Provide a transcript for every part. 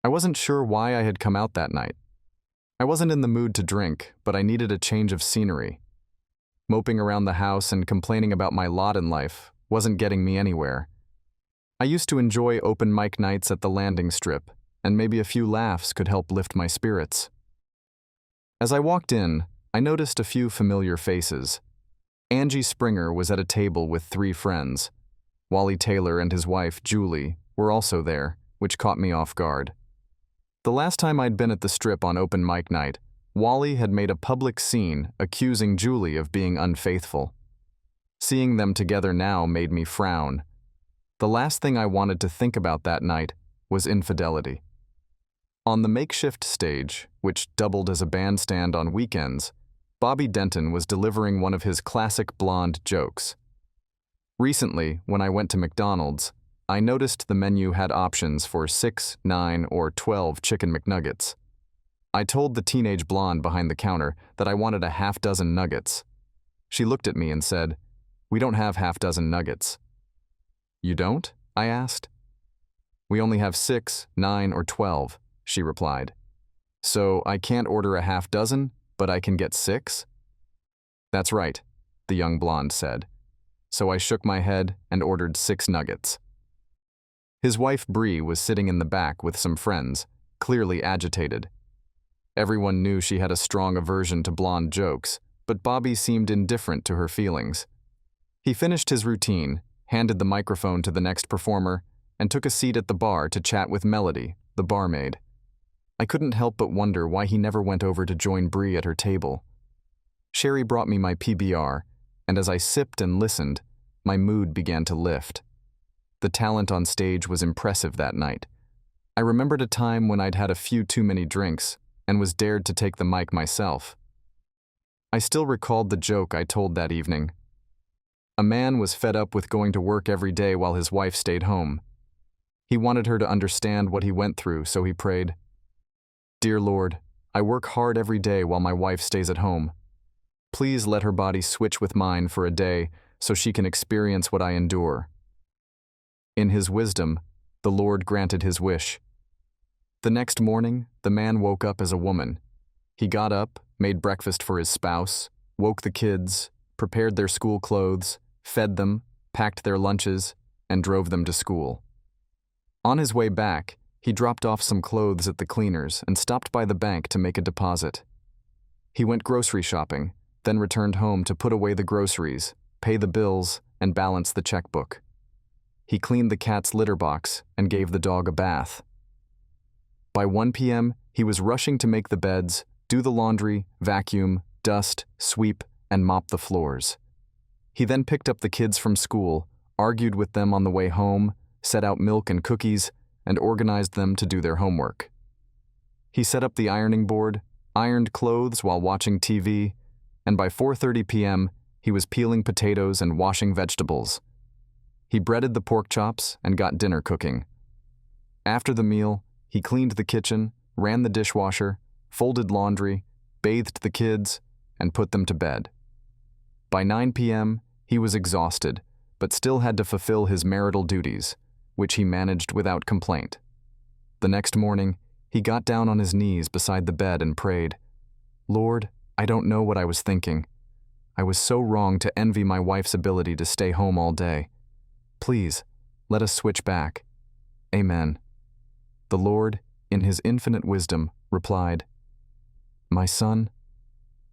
I wasn't sure why I had come out that night. I wasn't in the mood to drink, but I needed a change of scenery. Moping around the house and complaining about my lot in life wasn't getting me anywhere. I used to enjoy open mic nights at the landing strip, and maybe a few laughs could help lift my spirits. As I walked in, I noticed a few familiar faces. Angie Springer was at a table with 3 friends. Wally Taylor and his wife, Julie, were also there, which caught me off guard. The last time I'd been at the strip on open mic night, Wally had made a public scene accusing Julie of being unfaithful. Seeing them together now made me frown. The last thing I wanted to think about that night was infidelity. On the makeshift stage, which doubled as a bandstand on weekends, Bobby Denton was delivering one of his classic blonde jokes. Recently, when I went to McDonald's, I noticed the menu had options for 6, 9, or 12 chicken McNuggets. I told the teenage blonde behind the counter that I wanted a half-dozen nuggets. She looked at me and said, "We don't have half-dozen nuggets." "You don't?" I asked. "We only have 6, 9, or 12, she replied. "So I can't order a half-dozen, but I can get 6? "That's right," the young blonde said. So I shook my head and ordered 6 nuggets. His wife Bree was sitting in the back with some friends, clearly agitated. Everyone knew she had a strong aversion to blonde jokes, but Bobby seemed indifferent to her feelings. He finished his routine, handed the microphone to the next performer, and took a seat at the bar to chat with Melody, the barmaid. I couldn't help but wonder why he never went over to join Bree at her table. Sherry brought me my PBR, and as I sipped and listened, my mood began to lift. The talent on stage was impressive that night. I remembered a time when I'd had a few too many drinks and was dared to take the mic myself. I still recalled the joke I told that evening. A man was fed up with going to work every day while his wife stayed home. He wanted her to understand what he went through, so he prayed, "Dear Lord, I work hard every day while my wife stays at home. Please let her body switch with mine for a day so she can experience what I endure." In his wisdom, the Lord granted his wish. The next morning, the man woke up as a woman. He got up, made breakfast for his spouse, woke the kids, prepared their school clothes, fed them, packed their lunches, and drove them to school. On his way back, he dropped off some clothes at the cleaners and stopped by the bank to make a deposit. He went grocery shopping, then returned home to put away the groceries, pay the bills, and balance the checkbook. He cleaned the cat's litter box and gave the dog a bath. By 1 p.m., he was rushing to make the beds, do the laundry, vacuum, dust, sweep, and mop the floors. He then picked up the kids from school, argued with them on the way home, set out milk and cookies, and organized them to do their homework. He set up the ironing board, ironed clothes while watching TV, and by 4:30 p.m., he was peeling potatoes and washing vegetables. He breaded the pork chops and got dinner cooking. After the meal, he cleaned the kitchen, ran the dishwasher, folded laundry, bathed the kids, and put them to bed. By 9 p.m., he was exhausted, but still had to fulfill his marital duties, which he managed without complaint. The next morning, he got down on his knees beside the bed and prayed, "Lord, I don't know what I was thinking. I was so wrong to envy my wife's ability to stay home all day. Please, let us switch back. Amen." The Lord, in his infinite wisdom, replied, "My son,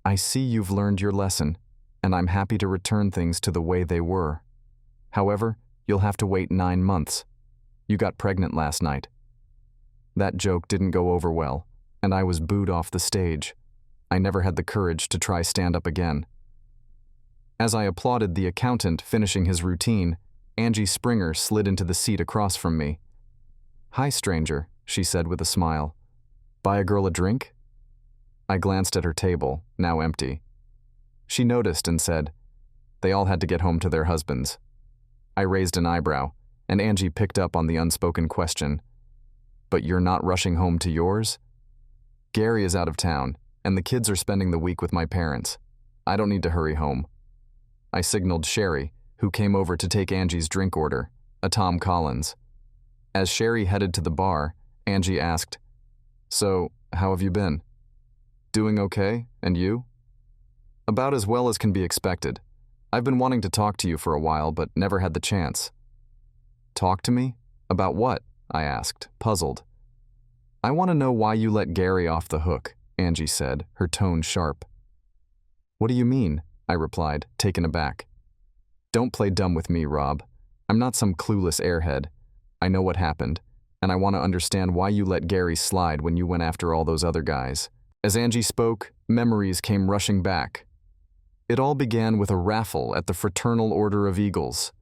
I see you've learned your lesson, and I'm happy to return things to the way they were. However, you'll have to wait 9 months. You got pregnant last night." That joke didn't go over well, and I was booed off the stage. I never had the courage to try stand-up again. As I applauded the accountant finishing his routine, Angie Springer slid into the seat across from me. "Hi, stranger," she said with a smile. "Buy a girl a drink?" I glanced at her table, now empty. She noticed and said, "They all had to get home to their husbands." I raised an eyebrow, and Angie picked up on the unspoken question. "But you're not rushing home to yours?" "Gary is out of town, and the kids are spending the week with my parents. I don't need to hurry home." I signaled Sherry, who came over to take Angie's drink order, a Tom Collins. As Sherry headed to the bar, Angie asked. So, how have you been? Doing okay, and you? About as well as can be expected. I've been wanting to talk to you for a while, but never had the chance. Talk to me? About what? I asked, puzzled. I want to know why you let Gary off the hook, Angie said, her tone sharp. What do you mean? I replied, taken aback. Don't play dumb with me, Rob. I'm not some clueless airhead. I know what happened, and I want to understand why you let Gary slide when you went after all those other guys. As Angie spoke, memories came rushing back. It all began with a raffle at the Fraternal Order of Eagles.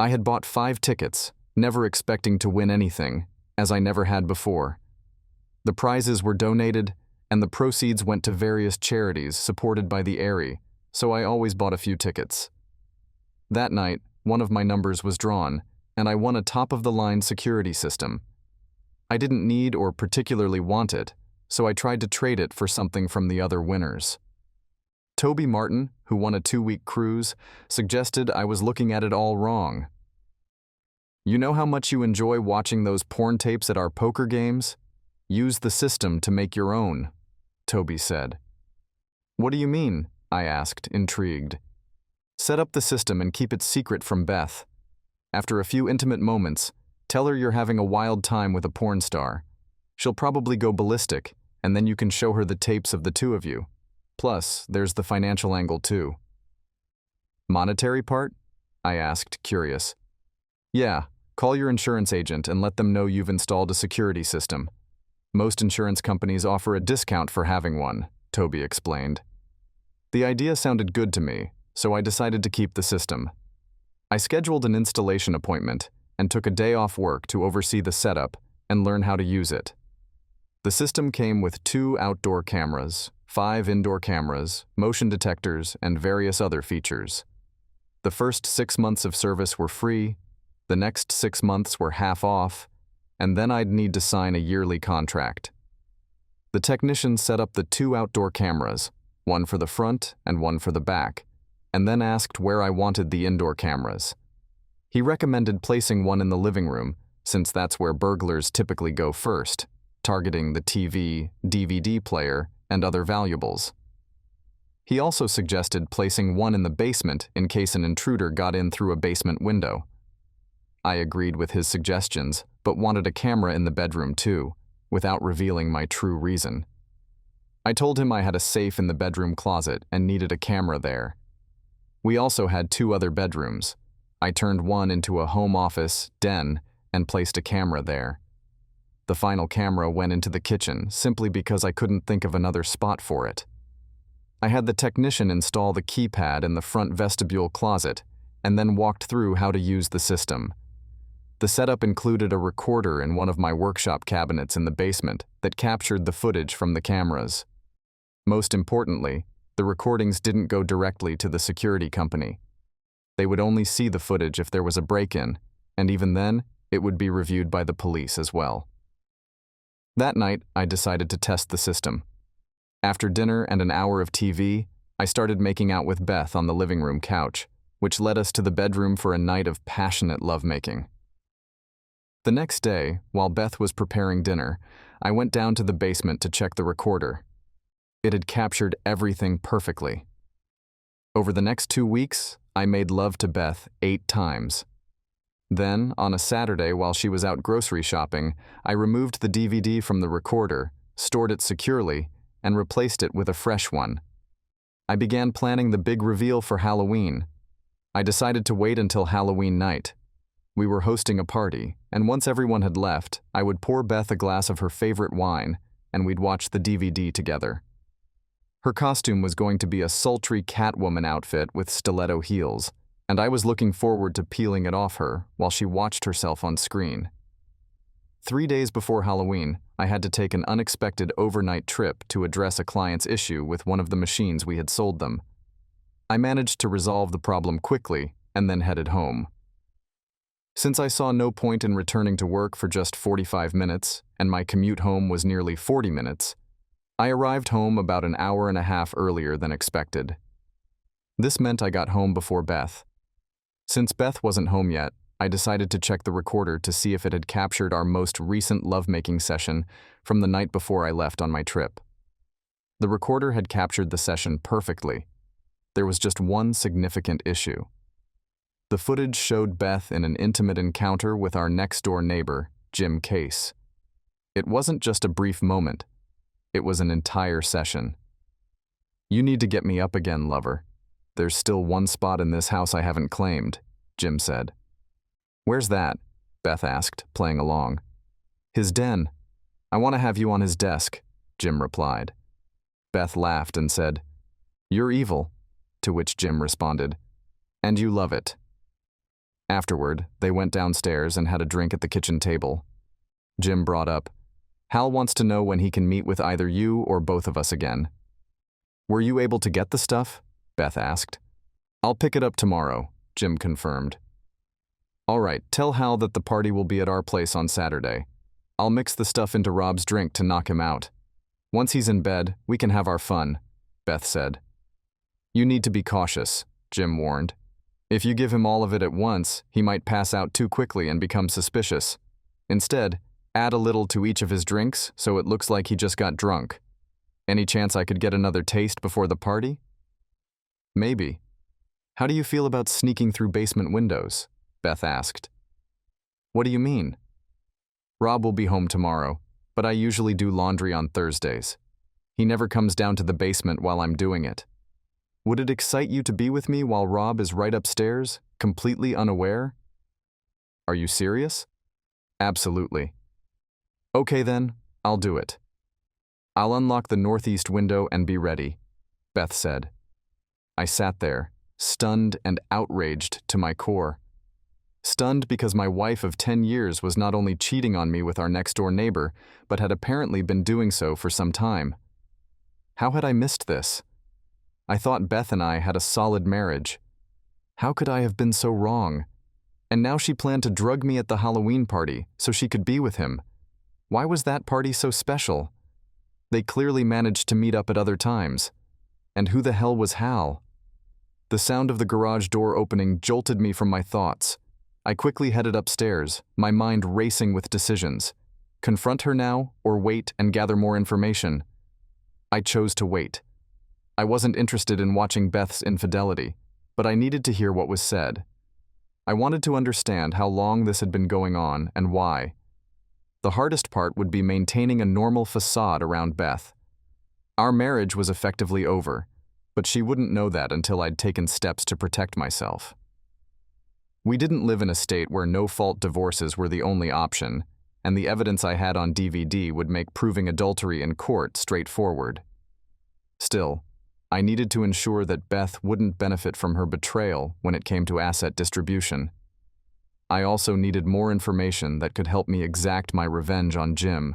I had bought 5 tickets, never expecting to win anything, as I never had before. The prizes were donated, and the proceeds went to various charities supported by the Airy, so I always bought a few tickets. That night, one of my numbers was drawn, and I won a top-of-the-line security system. I didn't need or particularly want it, so I tried to trade it for something from the other winners. Toby Martin, who won a 2-week cruise, suggested I was looking at it all wrong. You know how much you enjoy watching those porn tapes at our poker games? Use the system to make your own, Toby said. What do you mean? I asked, intrigued. Set up the system and keep it secret from Beth. After a few intimate moments, tell her you're having a wild time with a porn star. She'll probably go ballistic, and then you can show her the tapes of the 2 of you. Plus, there's the financial angle too. Monetary part? I asked, curious. Yeah, call your insurance agent and let them know you've installed a security system. Most insurance companies offer a discount for having one, Toby explained. The idea sounded good to me, so I decided to keep the system. I scheduled an installation appointment and took a day off work to oversee the setup and learn how to use it. The system came with 2 outdoor cameras, 5 indoor cameras, motion detectors, and various other features. The first 6 months of service were free, the next 6 months were half off, and then I'd need to sign a yearly contract. The technician set up the 2 outdoor cameras, one for the front and one for the back, and then asked where I wanted the indoor cameras. He recommended placing one in the living room, since that's where burglars typically go first, targeting the TV, DVD player, and other valuables. He also suggested placing one in the basement in case an intruder got in through a basement window. I agreed with his suggestions, but wanted a camera in the bedroom too, without revealing my true reason. I told him I had a safe in the bedroom closet and needed a camera there. We also had 2 other bedrooms. I turned one into a home office, den, and placed a camera there. The final camera went into the kitchen simply because I couldn't think of another spot for it. I had the technician install the keypad in the front vestibule closet and then walked through how to use the system. The setup included a recorder in one of my workshop cabinets in the basement that captured the footage from the cameras. Most importantly, the recordings didn't go directly to the security company. They would only see the footage if there was a break-in, and even then, it would be reviewed by the police as well. That night, I decided to test the system. After dinner and an hour of TV, I started making out with Beth on the living room couch, which led us to the bedroom for a night of passionate lovemaking. The next day, while Beth was preparing dinner, I went down to the basement to check the recorder. It had captured everything perfectly. Over the next 2 weeks, I made love to Beth 8 times. Then, on a Saturday while she was out grocery shopping, I removed the DVD from the recorder, stored it securely, and replaced it with a fresh one. I began planning the big reveal for Halloween. I decided to wait until Halloween night. We were hosting a party, and once everyone had left, I would pour Beth a glass of her favorite wine, and we'd watch the DVD together. Her costume was going to be a sultry Catwoman outfit with stiletto heels, and I was looking forward to peeling it off her while she watched herself on screen. 3 days before Halloween, I had to take an unexpected overnight trip to address a client's issue with one of the machines we had sold them. I managed to resolve the problem quickly and then headed home. Since I saw no point in returning to work for just 45 minutes, and my commute home was nearly 40 minutes, I arrived home about an hour and a half earlier than expected. This meant I got home before Beth. Since Beth wasn't home yet, I decided to check the recorder to see if it had captured our most recent lovemaking session from the night before I left on my trip. The recorder had captured the session perfectly. There was just one significant issue. The footage showed Beth in an intimate encounter with our next-door neighbor, Jim Case. It wasn't just a brief moment. It was an entire session. "You need to get me up again, lover. There's still one spot in this house I haven't claimed," Jim said. "Where's that?" Beth asked, playing along. "His den. I want to have you on his desk," Jim replied. Beth laughed and said, "You're evil," to which Jim responded, "And you love it." Afterward, they went downstairs and had a drink at the kitchen table. Jim brought up, "Hal wants to know when he can meet with either you or both of us again." "Were you able to get the stuff?" Beth asked. "I'll pick it up tomorrow," Jim confirmed. "All right, tell Hal that the party will be at our place on Saturday. I'll mix the stuff into Rob's drink to knock him out. Once he's in bed, we can have our fun," Beth said. "You need to be cautious," Jim warned. "If you give him all of it at once, he might pass out too quickly and become suspicious. Instead, add a little to each of his drinks so it looks like he just got drunk. Any chance I could get another taste before the party?" "Maybe. How do you feel about sneaking through basement windows?" Beth asked. "What do you mean?" "Rob will be home tomorrow, but I usually do laundry on Thursdays. He never comes down to the basement while I'm doing it. Would it excite you to be with me while Rob is right upstairs, completely unaware?" "Are you serious?" "Absolutely." "Okay then, I'll do it. I'll unlock the northeast window and be ready," Beth said. I sat there, stunned and outraged to my core. Stunned because my wife of 10 years was not only cheating on me with our next-door neighbor, but had apparently been doing so for some time. How had I missed this? I thought Beth and I had a solid marriage. How could I have been so wrong? And now she planned to drug me at the Halloween party so she could be with him. Why was that party so special? They clearly managed to meet up at other times. And who the hell was Hal? The sound of the garage door opening jolted me from my thoughts. I quickly headed upstairs, my mind racing with decisions. Confront her now, or wait and gather more information? I chose to wait. I wasn't interested in watching Beth's infidelity, but I needed to hear what was said. I wanted to understand how long this had been going on and why. The hardest part would be maintaining a normal facade around Beth. Our marriage was effectively over, but she wouldn't know that until I'd taken steps to protect myself. We didn't live in a state where no-fault divorces were the only option, and the evidence I had on DVD would make proving adultery in court straightforward. Still, I needed to ensure that Beth wouldn't benefit from her betrayal when it came to asset distribution. I also needed more information that could help me exact my revenge on Jim.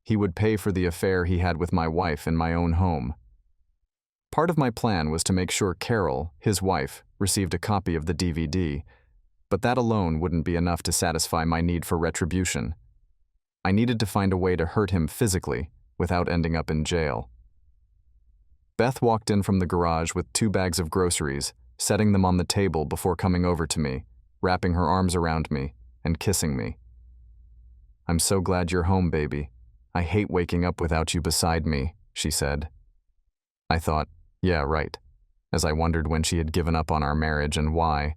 He would pay for the affair he had with my wife in my own home. Part of my plan was to make sure Carol, his wife, received a copy of the DVD, but that alone wouldn't be enough to satisfy my need for retribution. I needed to find a way to hurt him physically without ending up in jail. Beth walked in from the garage with 2 bags of groceries, setting them on the table before coming over to me, wrapping her arms around me and kissing me. "I'm so glad you're home, baby. I hate waking up without you beside me," she said. I thought, yeah, right, as I wondered when she had given up on our marriage and why.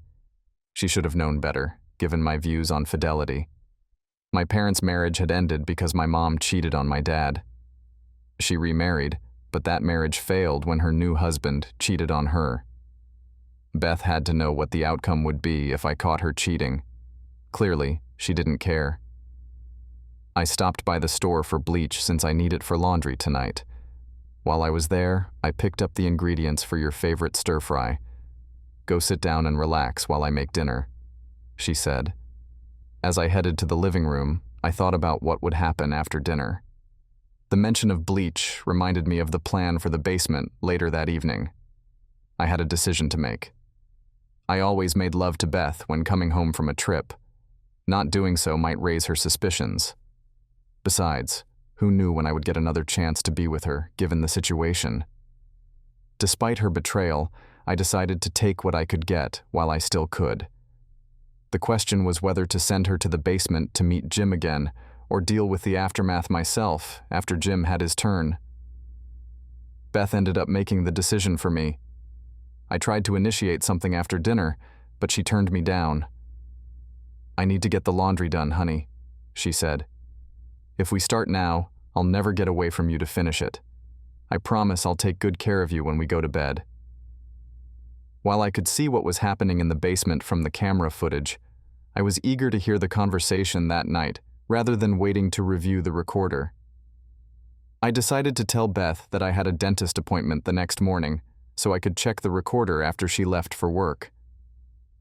She should have known better, given my views on fidelity. My parents' marriage had ended because my mom cheated on my dad. She remarried, but that marriage failed when her new husband cheated on her. Beth had to know what the outcome would be if I caught her cheating. Clearly, she didn't care. I stopped by the store for bleach since I need it for laundry tonight. While I was there, I picked up the ingredients for your favorite stir-fry. "Go sit down and relax while I make dinner," she said. As I headed to the living room, I thought about what would happen after dinner. The mention of bleach reminded me of the plan for the basement later that evening. I had a decision to make. I always made love to Beth when coming home from a trip. Not doing so might raise her suspicions. Besides, who knew when I would get another chance to be with her, given the situation? Despite her betrayal, I decided to take what I could get while I still could. The question was whether to send her to the basement to meet Jim again, or deal with the aftermath myself after Jim had his turn. Beth ended up making the decision for me. I tried to initiate something after dinner, but she turned me down. "I need to get the laundry done, honey," she said. "If we start now, I'll never get away from you to finish it. I promise I'll take good care of you when we go to bed." While I could see what was happening in the basement from the camera footage, I was eager to hear the conversation that night, rather than waiting to review the recorder. I decided to tell Beth that I had a dentist appointment the next morning, so I could check the recorder after she left for work.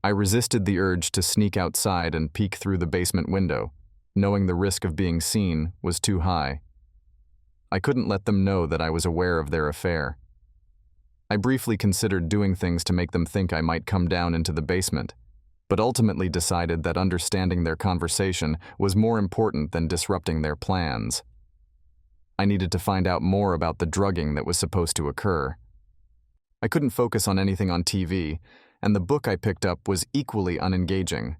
I resisted the urge to sneak outside and peek through the basement window, knowing the risk of being seen was too high. I couldn't let them know that I was aware of their affair. I briefly considered doing things to make them think I might come down into the basement, but ultimately decided that understanding their conversation was more important than disrupting their plans. I needed to find out more about the drugging that was supposed to occur. I couldn't focus on anything on TV, and the book I picked up was equally unengaging.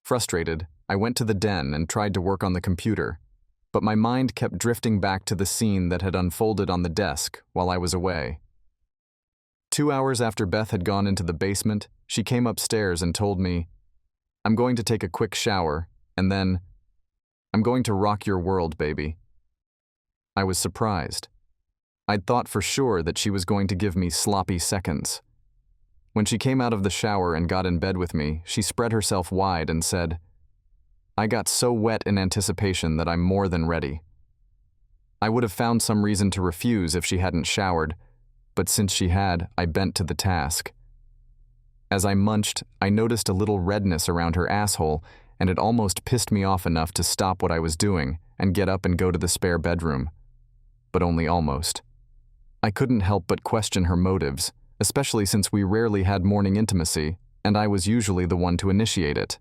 Frustrated, I went to the den and tried to work on the computer, but my mind kept drifting back to the scene that had unfolded on the desk while I was away. 2 hours after Beth had gone into the basement, she came upstairs and told me, "I'm going to take a quick shower, and then, I'm going to rock your world, baby." I was surprised. I'd thought for sure that she was going to give me sloppy seconds. When she came out of the shower and got in bed with me, she spread herself wide and said, "I got so wet in anticipation that I'm more than ready." I would have found some reason to refuse if she hadn't showered, but since she had, I bent to the task. As I munched, I noticed a little redness around her asshole, and it almost pissed me off enough to stop what I was doing and get up and go to the spare bedroom. But only almost. I couldn't help but question her motives, especially since we rarely had morning intimacy, and I was usually the one to initiate it.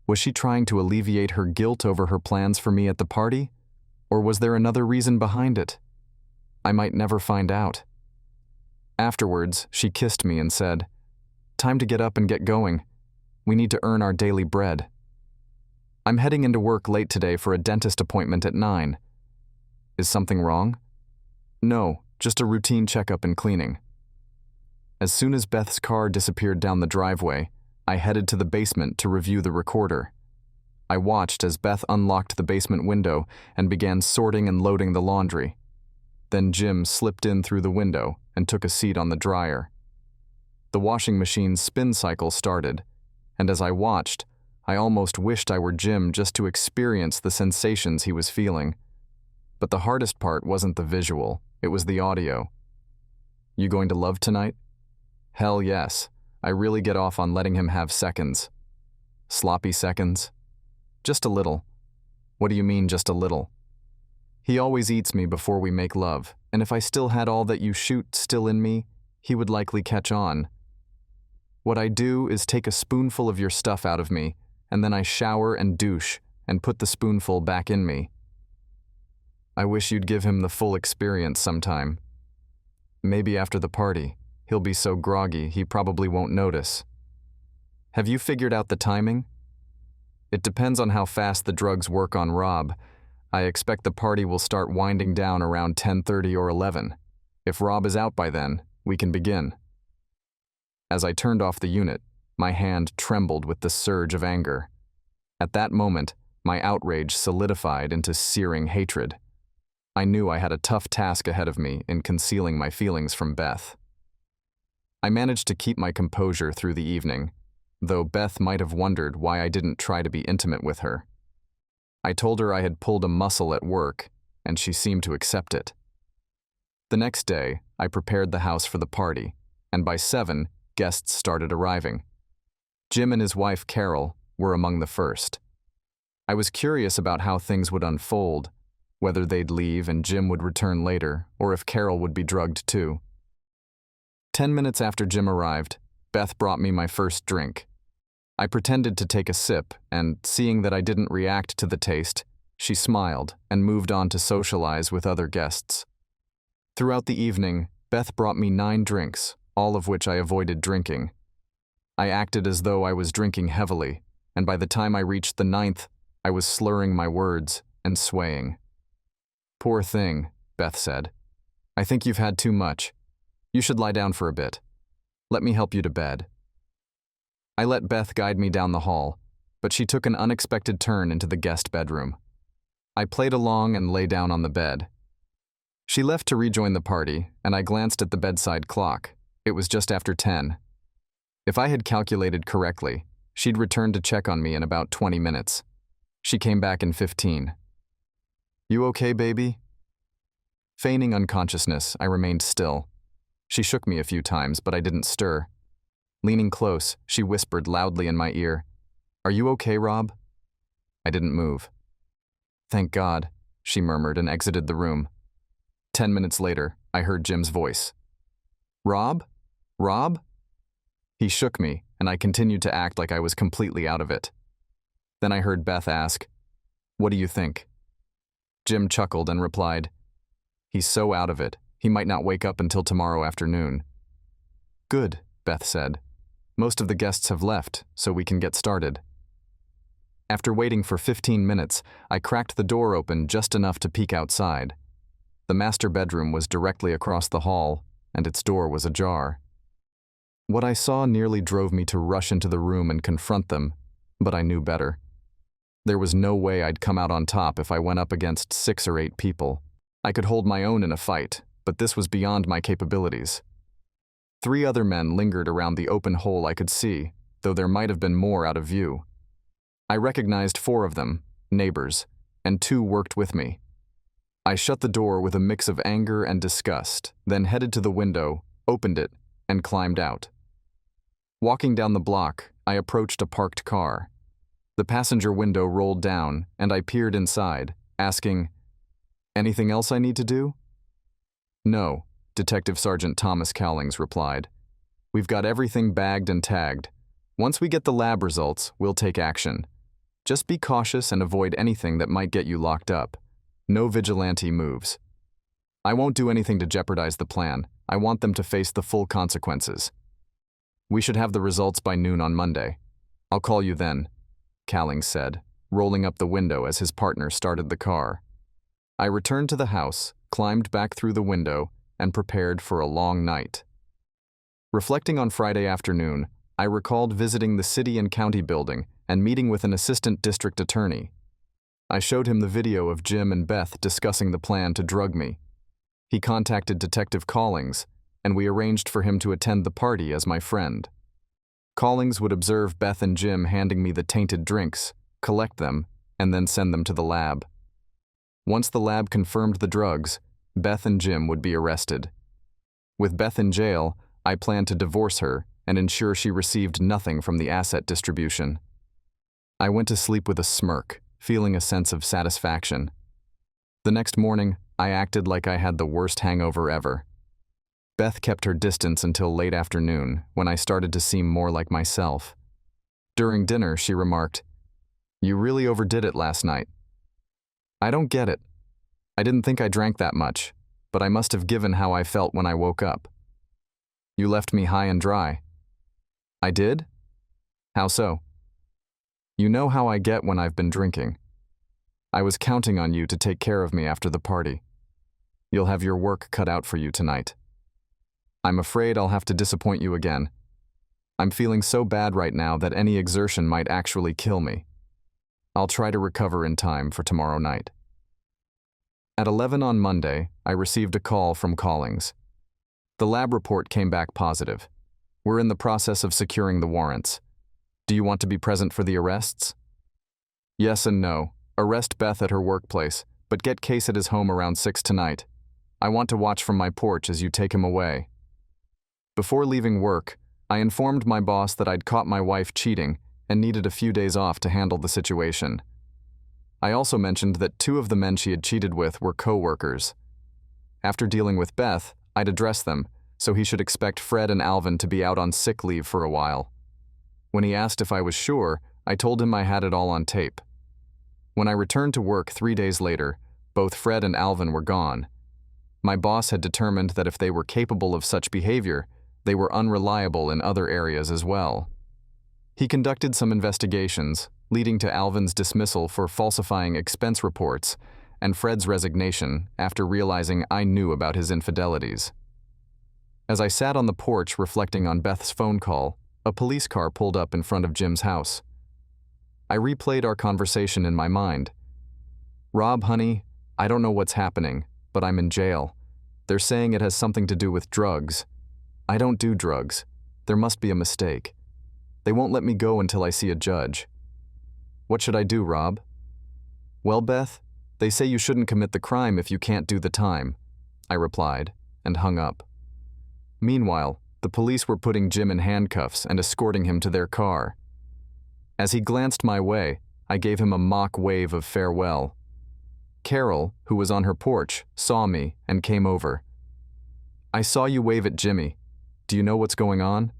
Was she trying to alleviate her guilt over her plans for me at the party? Or was there another reason behind it? I might never find out. Afterwards, she kissed me and said, "Time to get up and get going. We need to earn our daily bread. I'm heading into work late today for a dentist appointment at 9. Is something wrong?" "No, just a routine checkup and cleaning." As soon as Beth's car disappeared down the driveway, I headed to the basement to review the recorder. I watched as Beth unlocked the basement window and began sorting and loading the laundry. Then Jim slipped in through the window and took a seat on the dryer. The washing machine's spin cycle started, and as I watched, I almost wished I were Jim just to experience the sensations he was feeling. But the hardest part wasn't the visual, it was the audio. "You going to love tonight?" "Hell yes. I really get off on letting him have seconds." "Sloppy seconds?" "Just a little." "What do you mean, just a little?" "He always eats me before we make love, and if I still had all that you shoot still in me, he would likely catch on. What I do is take a spoonful of your stuff out of me, and then I shower and douche and put the spoonful back in me." "I wish you'd give him the full experience sometime." "Maybe after the party. He'll be so groggy he probably won't notice." "Have you figured out the timing?" "It depends on how fast the drugs work on Rob. I expect the party will start winding down around 10:30 or 11. If Rob is out by then, we can begin." As I turned off the unit, my hand trembled with the surge of anger. At that moment, my outrage solidified into searing hatred. I knew I had a tough task ahead of me in concealing my feelings from Beth. I managed to keep my composure through the evening, though Beth might have wondered why I didn't try to be intimate with her. I told her I had pulled a muscle at work, and she seemed to accept it. The next day, I prepared the house for the party, and by 7, guests started arriving. Jim and his wife, Carol, were among the first. I was curious about how things would unfold, whether they'd leave and Jim would return later, or if Carol would be drugged too. 10 minutes after Jim arrived, Beth brought me my first drink. I pretended to take a sip, and seeing that I didn't react to the taste, she smiled and moved on to socialize with other guests. Throughout the evening, Beth brought me 9 drinks, all of which I avoided drinking. I acted as though I was drinking heavily, and by the time I reached the 9th, I was slurring my words and swaying. "Poor thing," Beth said. "I think you've had too much. You should lie down for a bit. Let me help you to bed." I let Beth guide me down the hall, but she took an unexpected turn into the guest bedroom. I played along and lay down on the bed. She left to rejoin the party, and I glanced at the bedside clock. It was just after 10. If I had calculated correctly, she'd return to check on me in about 20 minutes. She came back in 15. "You okay, baby?" Feigning unconsciousness, I remained still. She shook me a few times, but I didn't stir. Leaning close, she whispered loudly in my ear, "Are you okay, Rob?" I didn't move. "Thank God," she murmured and exited the room. 10 minutes later, I heard Jim's voice. "Rob? Rob?" He shook me, and I continued to act like I was completely out of it. Then I heard Beth ask, "What do you think?" Jim chuckled and replied, "He's so out of it, he might not wake up until tomorrow afternoon." "Good," Beth said. "Most of the guests have left, so we can get started." After waiting for 15 minutes, I cracked the door open just enough to peek outside. The master bedroom was directly across the hall, and its door was ajar. What I saw nearly drove me to rush into the room and confront them, but I knew better. There was no way I'd come out on top if I went up against 6 or 8 people. I could hold my own in a fight, but this was beyond my capabilities. 3 other men lingered around the open hole I could see, though there might have been more out of view. I recognized 4 of them, neighbors, and 2 worked with me. I shut the door with a mix of anger and disgust, then headed to the window, opened it, and climbed out. Walking down the block, I approached a parked car. The passenger window rolled down, and I peered inside, asking, "Anything else I need to do?" "No," Detective Sergeant Thomas Cowlings replied. "We've got everything bagged and tagged. Once we get the lab results, we'll take action. Just be cautious and avoid anything that might get you locked up. No vigilante moves. I won't do anything to jeopardize the plan. I want them to face the full consequences. We should have the results by noon on Monday. I'll call you then," Cowlings said, rolling up the window as his partner started the car. I returned to the house, climbed back through the window, and prepared for a long night. Reflecting on Friday afternoon, I recalled visiting the city and county building and meeting with an assistant district attorney. I showed him the video of Jim and Beth discussing the plan to drug me. He contacted Detective Cowlings, and we arranged for him to attend the party as my friend. Cowlings would observe Beth and Jim handing me the tainted drinks, collect them, and then send them to the lab. Once the lab confirmed the drugs, Beth and Jim would be arrested. With Beth in jail, I planned to divorce her and ensure she received nothing from the asset distribution. I went to sleep with a smirk, feeling a sense of satisfaction. The next morning, I acted like I had the worst hangover ever. Beth kept her distance until late afternoon, when I started to seem more like myself. During dinner, she remarked, "You really overdid it last night." "I don't get it. I didn't think I drank that much, but I must have given how I felt when I woke up." "You left me high and dry." "I did? How so?" "You know how I get when I've been drinking. I was counting on you to take care of me after the party. You'll have your work cut out for you tonight. I'm afraid I'll have to disappoint you again. I'm feeling so bad right now that any exertion might actually kill me. I'll try to recover in time for tomorrow night." At 11 on Monday, I received a call from Cowlings. The lab report came back positive. "We're in the process of securing the warrants. Do you want to be present for the arrests?" "Yes and no. Arrest Beth at her workplace, but get Case at his home around 6 tonight. I want to watch from my porch as you take him away." Before leaving work, I informed my boss that I'd caught my wife cheating and needed a few days off to handle the situation. I also mentioned that 2 of the men she had cheated with were co-workers. After dealing with Beth, I'd address them, so he should expect Fred and Alvin to be out on sick leave for a while. When he asked if I was sure, I told him I had it all on tape. When I returned to work 3 days later, both Fred and Alvin were gone. My boss had determined that if they were capable of such behavior, they were unreliable in other areas as well. He conducted some investigations, leading to Alvin's dismissal for falsifying expense reports and Fred's resignation after realizing I knew about his infidelities. As I sat on the porch reflecting on Beth's phone call, a police car pulled up in front of Jim's house. I replayed our conversation in my mind. "Rob, honey, I don't know what's happening, but I'm in jail. They're saying it has something to do with drugs. I don't do drugs. There must be a mistake. They won't let me go until I see a judge. What should I do, Rob?" "Well, Beth, they say you shouldn't commit the crime if you can't do the time," I replied, and hung up. Meanwhile, the police were putting Jim in handcuffs and escorting him to their car. As he glanced my way, I gave him a mock wave of farewell. Carol, who was on her porch, saw me and came over. "I saw you wave at Jimmy. Do you know what's going on?"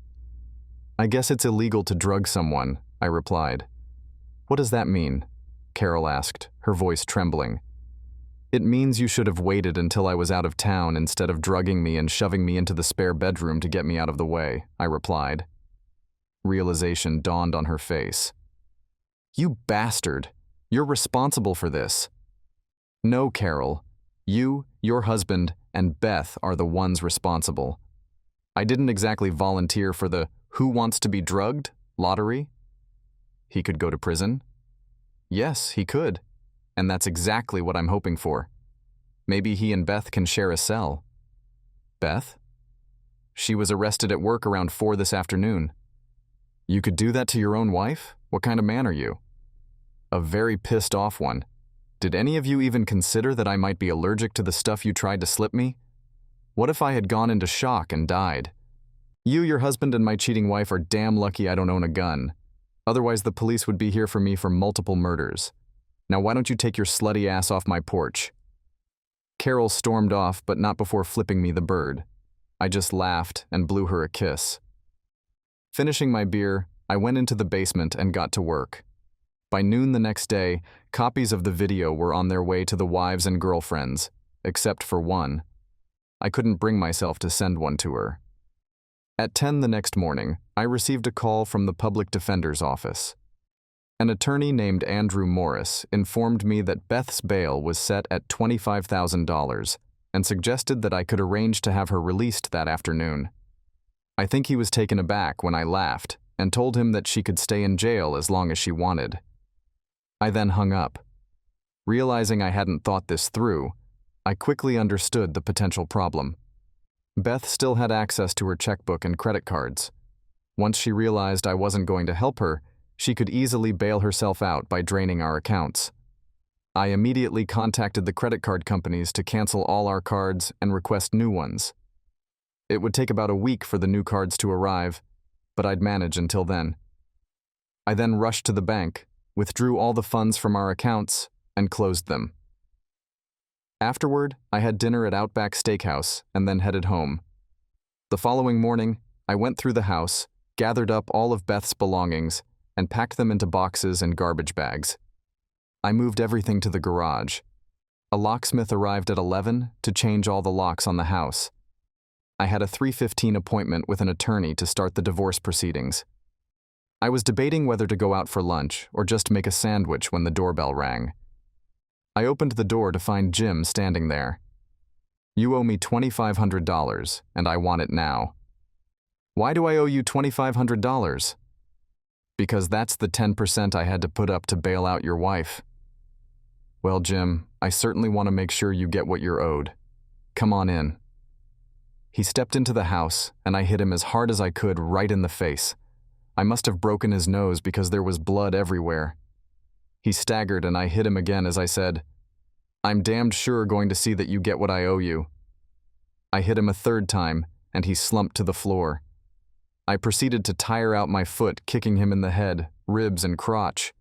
"I guess it's illegal to drug someone," I replied. "What does that mean?" Carol asked, her voice trembling. "It means you should have waited until I was out of town instead of drugging me and shoving me into the spare bedroom to get me out of the way," I replied. Realization dawned on her face. "You bastard! You're responsible for this." "No, Carol. You, your husband, and Beth are the ones responsible. I didn't exactly volunteer for the Who Wants to Be Drugged lottery." "He could go to prison?" "Yes, he could. And that's exactly what I'm hoping for. Maybe he and Beth can share a cell." "Beth?" "She was arrested at work around 4 this afternoon." "You could do that to your own wife? What kind of man are you?" "A very pissed off one. Did any of you even consider that I might be allergic to the stuff you tried to slip me? What if I had gone into shock and died? You, your husband, and my cheating wife are damn lucky I don't own a gun. Otherwise, the police would be here for me for multiple murders. Now why don't you take your slutty ass off my porch?" Carol stormed off, but not before flipping me the bird. I just laughed and blew her a kiss. Finishing my beer, I went into the basement and got to work. By noon the next day, copies of the video were on their way to the wives and girlfriends, except for one. I couldn't bring myself to send one to her. At 10 the next morning, I received a call from the public defender's office. An attorney named Andrew Morris informed me that Beth's bail was set at $25,000 and suggested that I could arrange to have her released that afternoon. I think he was taken aback when I laughed and told him that she could stay in jail as long as she wanted. I then hung up. Realizing I hadn't thought this through, I quickly understood the potential problem. Beth still had access to her checkbook and credit cards. Once she realized I wasn't going to help her, she could easily bail herself out by draining our accounts. I immediately contacted the credit card companies to cancel all our cards and request new ones. It would take about a week for the new cards to arrive, but I'd manage until then. I then rushed to the bank, withdrew all the funds from our accounts, and closed them. Afterward, I had dinner at Outback Steakhouse and then headed home. The following morning, I went through the house, gathered up all of Beth's belongings, and packed them into boxes and garbage bags. I moved everything to the garage. A locksmith arrived at 11 to change all the locks on the house. I had a 3:15 appointment with an attorney to start the divorce proceedings. I was debating whether to go out for lunch or just make a sandwich when the doorbell rang. I opened the door to find Jim standing there. "You owe me $2,500, and I want it now." "Why do I owe you $2,500? "Because that's the 10% I had to put up to bail out your wife." "Well, Jim, I certainly want to make sure you get what you're owed. Come on in." He stepped into the house, and I hit him as hard as I could right in the face. I must have broken his nose because there was blood everywhere. He staggered, and I hit him again as I said, "I'm damned sure going to see that you get what I owe you." I hit him a third time, and he slumped to the floor. I proceeded to tire out my foot, kicking him in the head, ribs, and crotch.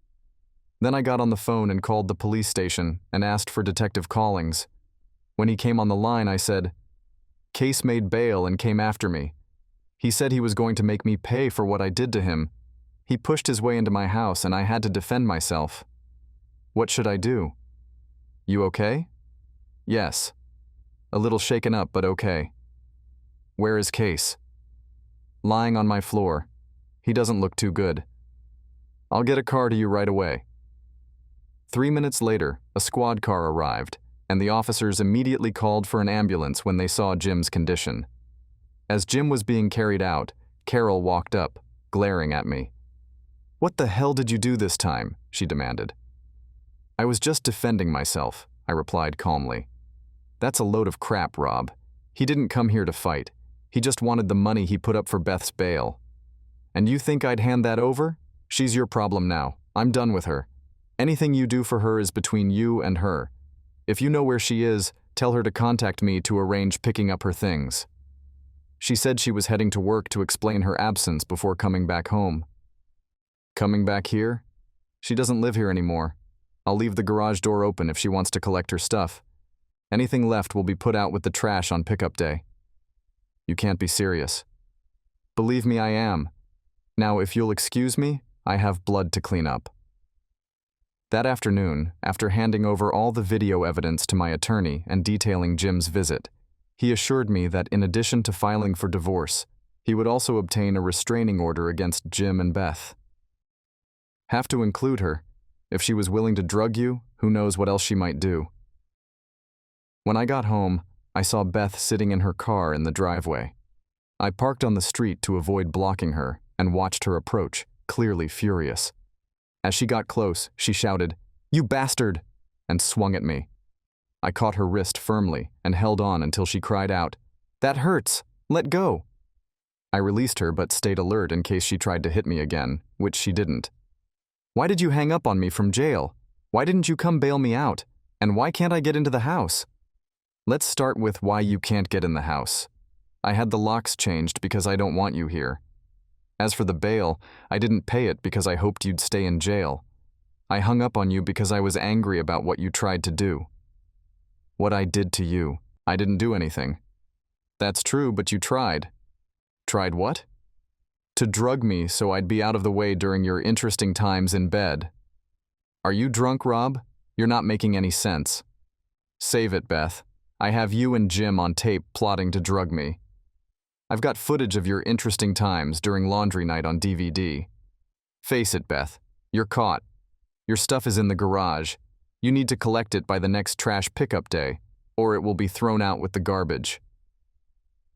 Then I got on the phone and called the police station and asked for Detective Collings. When he came on the line, I said, "Case made bail and came after me. He said he was going to make me pay for what I did to him. He pushed his way into my house and I had to defend myself. What should I do?" "You okay?" "Yes. A little shaken up, but okay." "Where is Case?" "Lying on my floor. He doesn't look too good. I'll get a car to you right away." 3 minutes later, a squad car arrived, and the officers immediately called for an ambulance when they saw Jim's condition. As Jim was being carried out, Carol walked up, glaring at me. "What the hell did you do this time?" she demanded. "I was just defending myself," I replied calmly. "That's a load of crap, Rob. He didn't come here to fight. He just wanted the money he put up for Beth's bail. And you think I'd hand that over? She's your problem now. I'm done with her. Anything you do for her is between you and her. If you know where she is, tell her to contact me to arrange picking up her things." She said she was heading to work to explain her absence before coming back home. Coming back here? She doesn't live here anymore. I'll leave the garage door open if she wants to collect her stuff. Anything left will be put out with the trash on pickup day. You can't be serious. Believe me, I am. Now, if you'll excuse me, I have blood to clean up. That afternoon, after handing over all the video evidence to my attorney and detailing Jim's visit, he assured me that in addition to filing for divorce, he would also obtain a restraining order against Jim and Beth. Have to include her. If she was willing to drug you, who knows what else she might do. When I got home, I saw Beth sitting in her car in the driveway. I parked on the street to avoid blocking her and watched her approach, clearly furious. As she got close, she shouted, "You bastard!" and swung at me. I caught her wrist firmly and held on until she cried out, "That hurts! Let go!" I released her but stayed alert in case she tried to hit me again, which she didn't. "Why did you hang up on me from jail? Why didn't you come bail me out? And why can't I get into the house?" Let's start with why you can't get in the house. I had the locks changed because I don't want you here. As for the bail, I didn't pay it because I hoped you'd stay in jail. I hung up on you because I was angry about what you tried to do. What I did to you, I didn't do anything. That's true, but you tried. Tried what? To drug me so I'd be out of the way during your interesting times in bed. Are you drunk, Rob? You're not making any sense. Save it, Beth. I have you and Jim on tape plotting to drug me. I've got footage of your interesting times during laundry night on DVD. Face it, Beth. You're caught. Your stuff is in the garage. You need to collect it by the next trash pickup day, or it will be thrown out with the garbage.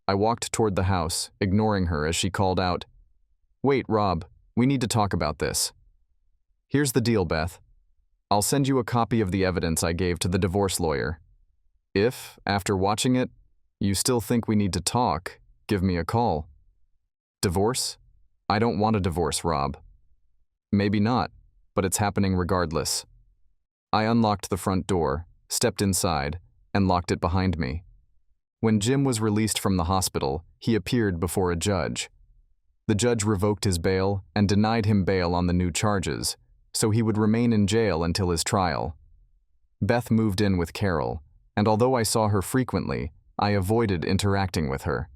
I walked toward the house, ignoring her as she called out, "Wait, Rob, we need to talk about this." Here's the deal, Beth. I'll send you a copy of the evidence I gave to the divorce lawyer. If, after watching it, you still think we need to talk, give me a call. Divorce? I don't want a divorce, Rob. Maybe not, but it's happening regardless. I unlocked the front door, stepped inside, and locked it behind me. When Jim was released from the hospital, he appeared before a judge. The judge revoked his bail and denied him bail on the new charges, so he would remain in jail until his trial. Beth moved in with Carol, and although I saw her frequently, I avoided interacting with her.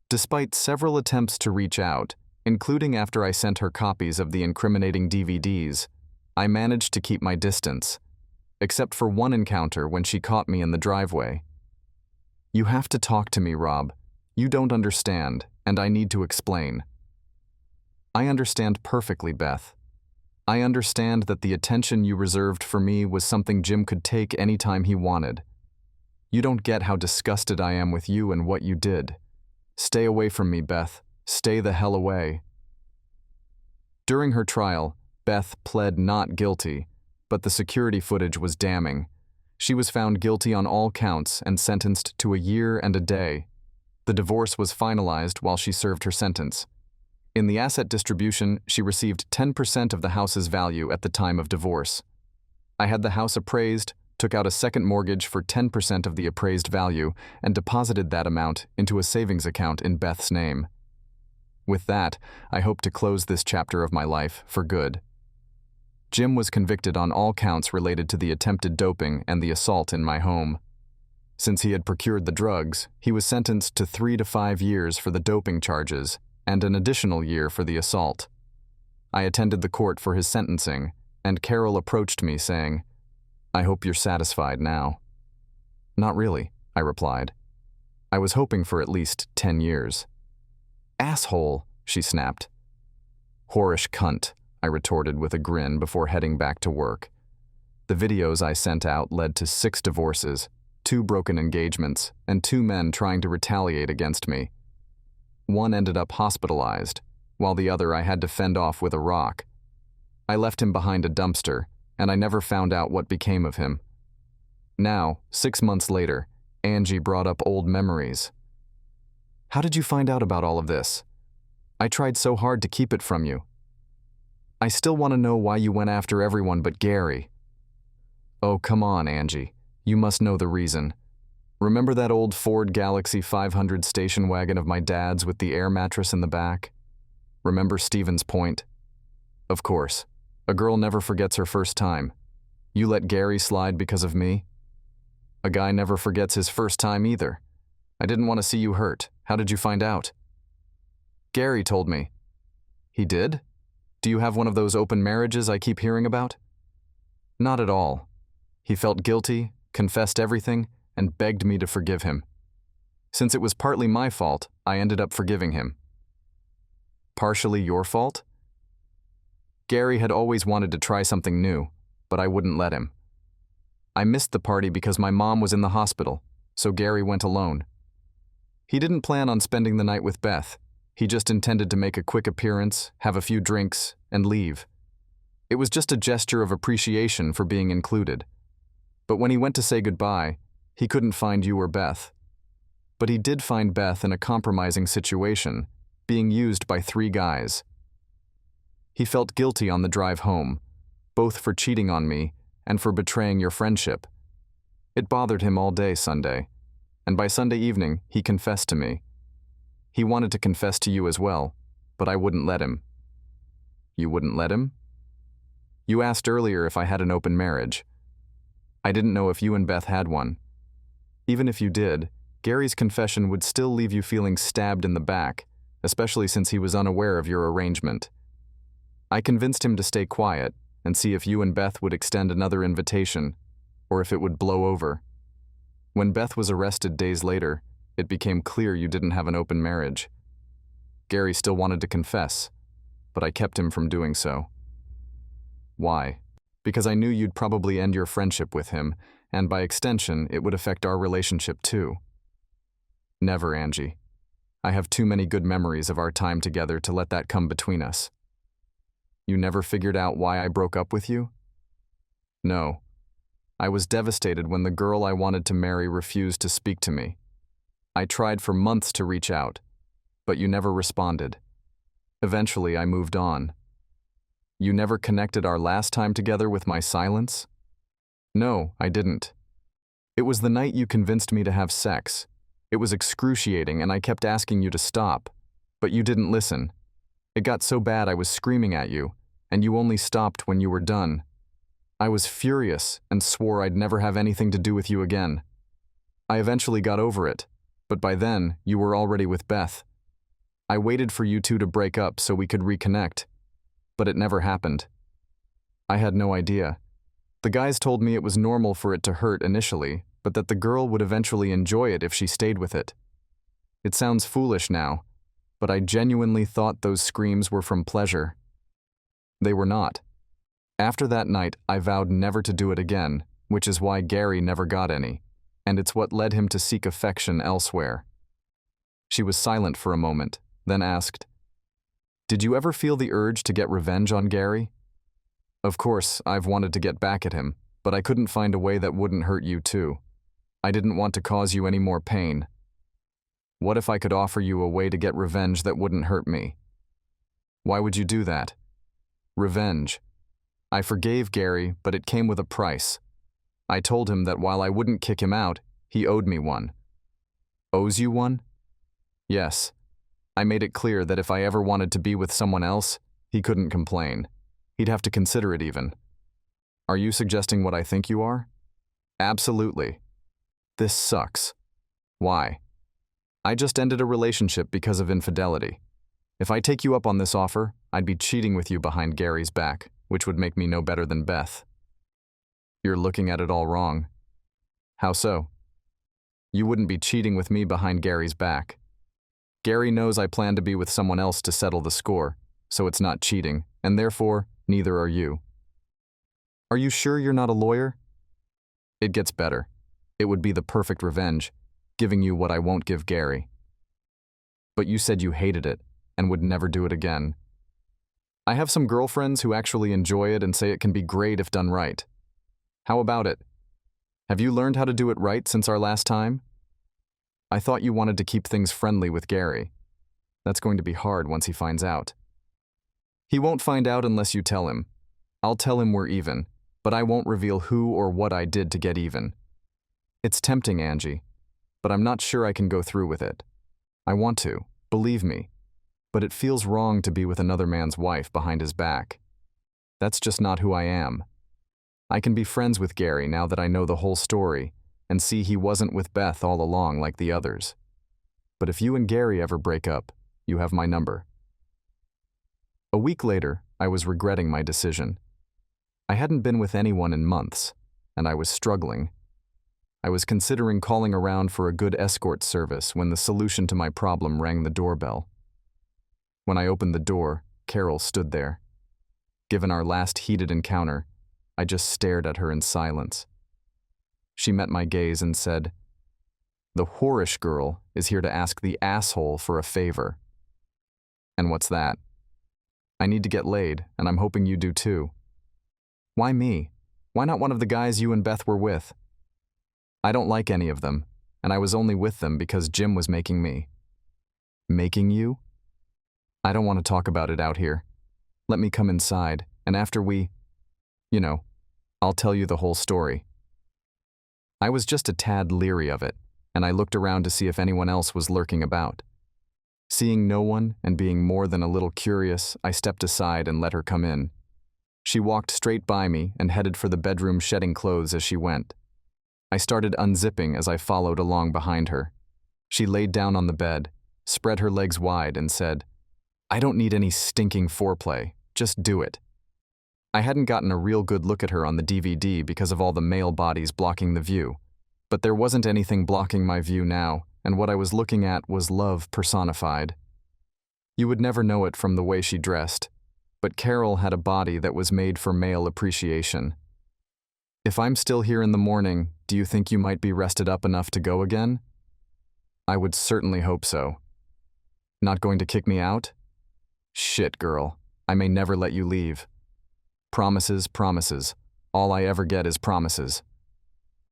Despite several attempts to reach out, including after I sent her copies of the incriminating DVDs, I managed to keep my distance, except for one encounter when she caught me in the driveway. You have to talk to me, Rob. You don't understand, and I need to explain. I understand perfectly, Beth. I understand that the attention you reserved for me was something Jim could take anytime he wanted. You don't get how disgusted I am with you and what you did. Stay away from me, Beth. Stay the hell away. During her trial, Beth pled not guilty, but the security footage was damning. She was found guilty on all counts and sentenced to a year and a day. The divorce was finalized while she served her sentence. In the asset distribution, she received 10% of the house's value at the time of divorce. I had the house appraised, took out a second mortgage for 10% of the appraised value, and deposited that amount into a savings account in Beth's name. With that, I hope to close this chapter of my life for good. Jim was convicted on all counts related to the attempted doping and the assault in my home. Since he had procured the drugs, he was sentenced to 3 to 5 years for the doping charges and an additional year for the assault. I attended the court for his sentencing, and Carol approached me saying, "I hope you're satisfied now." "Not really," I replied. "I was hoping for at least 10 years. "Asshole," she snapped. "Whorish cunt," I retorted with a grin before heading back to work. The videos I sent out led to 6 divorces, 2 broken engagements, and 2 men trying to retaliate against me. One ended up hospitalized, while the other I had to fend off with a rock. I left him behind a dumpster, and I never found out what became of him. Now, 6 months later, Angie brought up old memories. How did you find out about all of this? I tried so hard to keep it from you. I still want to know why you went after everyone but Gary. Oh, come on, Angie. You must know the reason. Remember that old Ford Galaxy 500 station wagon of my dad's with the air mattress in the back? Remember Stevens Point? Of course. A girl never forgets her first time. You let Gary slide because of me? A guy never forgets his first time either. I didn't want to see you hurt. How did you find out? Gary told me. He did? Do you have one of those open marriages I keep hearing about? Not at all. He felt guilty, confessed everything, and begged me to forgive him. Since it was partly my fault, I ended up forgiving him. Partially your fault? Gary had always wanted to try something new, but I wouldn't let him. I missed the party because my mom was in the hospital, so Gary went alone. He didn't plan on spending the night with Beth. He just intended to make a quick appearance, have a few drinks, and leave. It was just a gesture of appreciation for being included. But when he went to say goodbye, he couldn't find you or Beth. But he did find Beth in a compromising situation, being used by 3 guys. He felt guilty on the drive home, both for cheating on me and for betraying your friendship. It bothered him all day Sunday, and by Sunday evening, he confessed to me. He wanted to confess to you as well, but I wouldn't let him. You wouldn't let him? You asked earlier if I had an open marriage. I didn't know if you and Beth had one. Even if you did, Gary's confession would still leave you feeling stabbed in the back, especially since he was unaware of your arrangement. I convinced him to stay quiet and see if you and Beth would extend another invitation, or if it would blow over. When Beth was arrested days later, it became clear you didn't have an open marriage. Gary still wanted to confess, but I kept him from doing so. Why? Because I knew you'd probably end your friendship with him, and by extension, it would affect our relationship too. Never, Angie. I have too many good memories of our time together to let that come between us. You never figured out why I broke up with you? No. I was devastated when the girl I wanted to marry refused to speak to me. I tried for months to reach out, but you never responded. Eventually, I moved on. You never connected our last time together with my silence? No, I didn't. It was the night you convinced me to have sex. It was excruciating, and I kept asking you to stop, but you didn't listen. It got so bad I was screaming at you, and you only stopped when you were done. I was furious and swore I'd never have anything to do with you again. I eventually got over it, but by then, you were already with Beth. I waited for you two to break up so we could reconnect, but it never happened. I had no idea. The guys told me it was normal for it to hurt initially, but that the girl would eventually enjoy it if she stayed with it. It sounds foolish now, but I genuinely thought those screams were from pleasure. They were not. After that night, I vowed never to do it again, which is why Gary never got any, and it's what led him to seek affection elsewhere. She was silent for a moment, then asked, "Did you ever feel the urge to get revenge on Gary?" Of course, I've wanted to get back at him, but I couldn't find a way that wouldn't hurt you too. I didn't want to cause you any more pain. What if I could offer you a way to get revenge that wouldn't hurt me? Why would you do that? Revenge. I forgave Gary, but it came with a price. I told him that while I wouldn't kick him out, he owed me one. Owes you one? Yes. I made it clear that if I ever wanted to be with someone else, he couldn't complain. He'd have to consider it even. Are you suggesting what I think you are? Absolutely. This sucks. Why? I just ended a relationship because of infidelity. If I take you up on this offer, I'd be cheating with you behind Gary's back, which would make me no better than Beth. You're looking at it all wrong. How so? You wouldn't be cheating with me behind Gary's back. Gary knows I plan to be with someone else to settle the score, so it's not cheating, and therefore, neither are you. Are you sure you're not a lawyer? It gets better. It would be the perfect revenge, giving you what I won't give Gary. But you said you hated it and would never do it again. I have some girlfriends who actually enjoy it and say it can be great if done right. How about it? Have you learned how to do it right since our last time? I thought you wanted to keep things friendly with Gary. That's going to be hard once he finds out. He won't find out unless you tell him. I'll tell him we're even, but I won't reveal who or what I did to get even. It's tempting, Angie, but I'm not sure I can go through with it. I want to, believe me, but it feels wrong to be with another man's wife behind his back. That's just not who I am. I can be friends with Gary now that I know the whole story and see he wasn't with Beth all along like the others. But if you and Gary ever break up, you have my number. A week later, I was regretting my decision. I hadn't been with anyone in months, and I was struggling. I was considering calling around for a good escort service when the solution to my problem rang the doorbell. When I opened the door, Carol stood there. Given our last heated encounter, I just stared at her in silence. She met my gaze and said, "The whorish girl is here to ask the asshole for a favor." And what's that? I need to get laid, and I'm hoping you do too. Why me? Why not one of the guys you and Beth were with? I don't like any of them, and I was only with them because Jim was making me. Making you? I don't want to talk about it out here. Let me come inside, and after I'll tell you the whole story. I was just a tad leery of it, and I looked around to see if anyone else was lurking about. Seeing no one and being more than a little curious, I stepped aside and let her come in. She walked straight by me and headed for the bedroom, shedding clothes as she went. I started unzipping as I followed along behind her. She laid down on the bed, spread her legs wide, and said, "I don't need any stinking foreplay. Just do it." I hadn't gotten a real good look at her on the DVD because of all the male bodies blocking the view, but there wasn't anything blocking my view now, and what I was looking at was love personified. You would never know it from the way she dressed, but Carol had a body that was made for male appreciation. If I'm still here in the morning, do you think you might be rested up enough to go again? I would certainly hope so. Not going to kick me out? Shit, girl. I may never let you leave. Promises, promises. All I ever get is promises.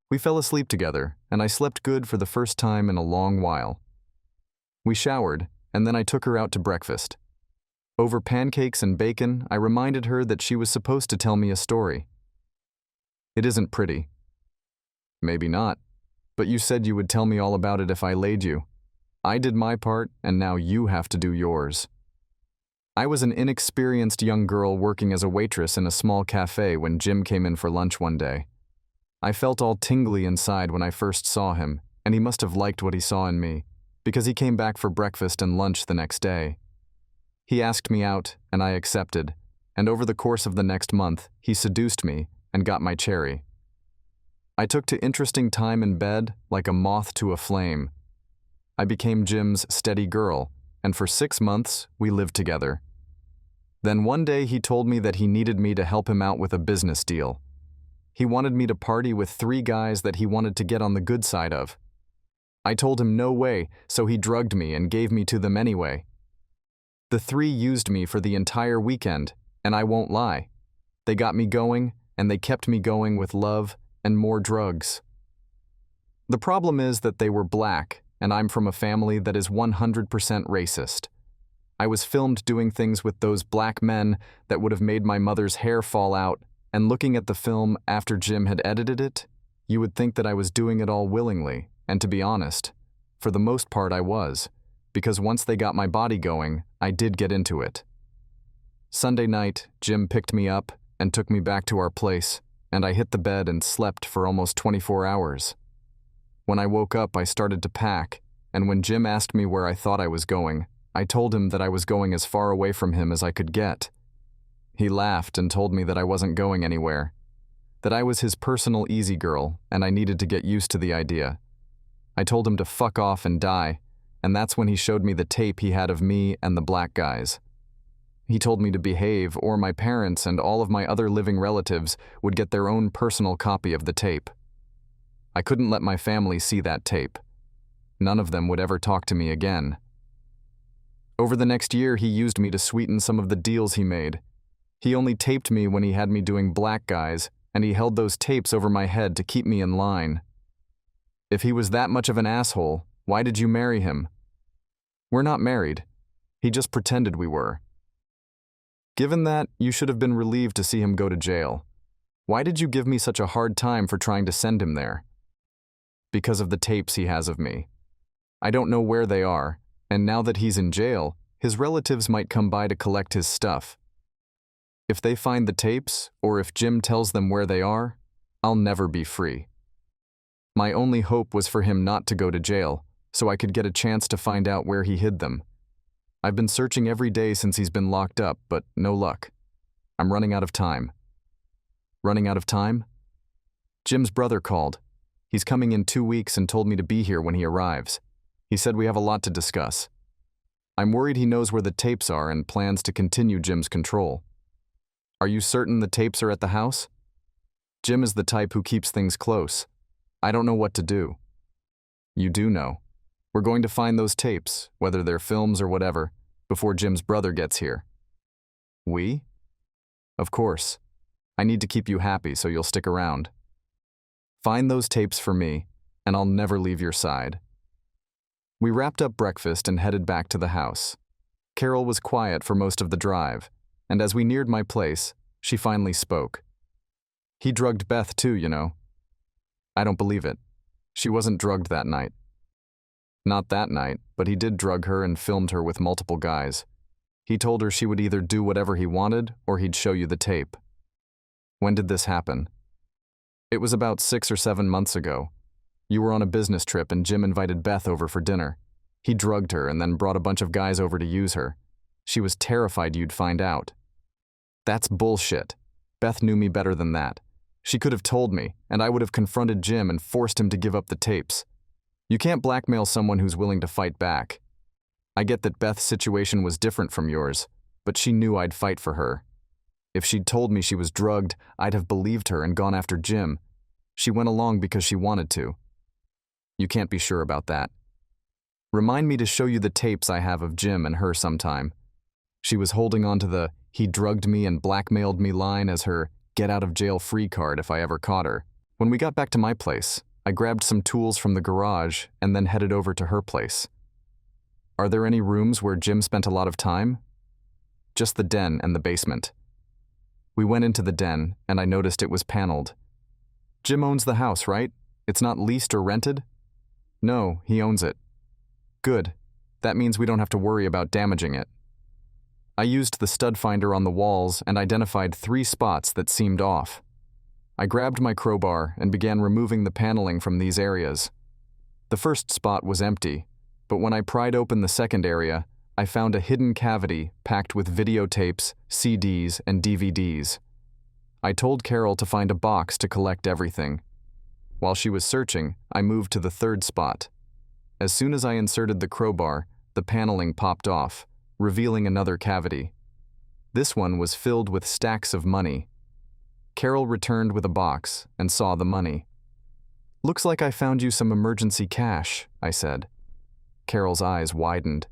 We fell asleep together, and I slept good for the first time in a long while. We showered, and then I took her out to breakfast. Over pancakes and bacon, I reminded her that she was supposed to tell me a story. It isn't pretty. Maybe not, but you said you would tell me all about it if I laid you. I did my part, and now you have to do yours. I was an inexperienced young girl working as a waitress in a small cafe when Jim came in for lunch one day. I felt all tingly inside when I first saw him, and he must have liked what he saw in me, because he came back for breakfast and lunch the next day. He asked me out, and I accepted, and over the course of the next month, he seduced me and got my cherry. I took to interesting time in bed like a moth to a flame. I became Jim's steady girl, and for 6 months, we lived together. Then one day he told me that he needed me to help him out with a business deal. He wanted me to party with 3 guys that he wanted to get on the good side of. I told him no way, so he drugged me and gave me to them anyway. The 3 used me for the entire weekend, and I won't lie. They got me going, and they kept me going with love and more drugs. The problem is that they were black, and I'm from a family that is 100% racist. I was filmed doing things with those black men that would have made my mother's hair fall out, and looking at the film after Jim had edited it, you would think that I was doing it all willingly, and to be honest, for the most part I was, because once they got my body going, I did get into it. Sunday night, Jim picked me up and took me back to our place, and I hit the bed and slept for almost 24 hours. When I woke up, I started to pack, and when Jim asked me where I thought I was going, I told him that I was going as far away from him as I could get. He laughed and told me that I wasn't going anywhere, that I was his personal easy girl, and I needed to get used to the idea. I told him to fuck off and die, and that's when he showed me the tape he had of me and the black guys. He told me to behave, or my parents and all of my other living relatives would get their own personal copy of the tape. I couldn't let my family see that tape. None of them would ever talk to me again. Over the next year, he used me to sweeten some of the deals he made. He only taped me when he had me doing black guys, and he held those tapes over my head to keep me in line. If he was that much of an asshole, why did you marry him? We're not married. He just pretended we were. Given that, you should have been relieved to see him go to jail. Why did you give me such a hard time for trying to send him there? Because of the tapes he has of me. I don't know where they are, and now that he's in jail, his relatives might come by to collect his stuff. If they find the tapes, or if Jim tells them where they are, I'll never be free. My only hope was for him not to go to jail, so I could get a chance to find out where he hid them. I've been searching every day since he's been locked up, but no luck. I'm running out of time. Running out of time? Jim's brother called. He's coming in 2 weeks and told me to be here when he arrives. He said we have a lot to discuss. I'm worried he knows where the tapes are and plans to continue Jim's control. Are you certain the tapes are at the house? Jim is the type who keeps things close. I don't know what to do. You do know. We're going to find those tapes, whether they're films or whatever, before Jim's brother gets here. We? Of course. I need to keep you happy, so you'll stick around. Find those tapes for me, and I'll never leave your side. We wrapped up breakfast and headed back to the house. Carol was quiet for most of the drive, and as we neared my place, she finally spoke. He drugged Beth too, you know. I don't believe it. She wasn't drugged that night. Not that night, but he did drug her and filmed her with multiple guys. He told her she would either do whatever he wanted or he'd show you the tape. When did this happen? It was about 6 or 7 months ago. You were on a business trip and Jim invited Beth over for dinner. He drugged her and then brought a bunch of guys over to use her. She was terrified you'd find out. That's bullshit. Beth knew me better than that. She could have told me, and I would have confronted Jim and forced him to give up the tapes. You can't blackmail someone who's willing to fight back. I get that Beth's situation was different from yours, but she knew I'd fight for her. If she'd told me she was drugged, I'd have believed her and gone after Jim. She went along because she wanted to. You can't be sure about that. Remind me to show you the tapes I have of Jim and her sometime. She was holding on to the "he drugged me and blackmailed me" line as her get-out-of-jail-free card if I ever caught her. When we got back to my place, I grabbed some tools from the garage and then headed over to her place. Are there any rooms where Jim spent a lot of time? Just the den and the basement. We went into the den, and I noticed it was paneled. Jim owns the house, right? It's not leased or rented? No, he owns it. Good. That means we don't have to worry about damaging it. I used the stud finder on the walls and identified 3 spots that seemed off. I grabbed my crowbar and began removing the paneling from these areas. The first spot was empty, but when I pried open the second area, I found a hidden cavity packed with videotapes, CDs, and DVDs. I told Carol to find a box to collect everything. While she was searching, I moved to the third spot. As soon as I inserted the crowbar, the paneling popped off, revealing another cavity. This one was filled with stacks of money. Carol returned with a box and saw the money. "Looks like I found you some emergency cash," I said. Carol's eyes widened.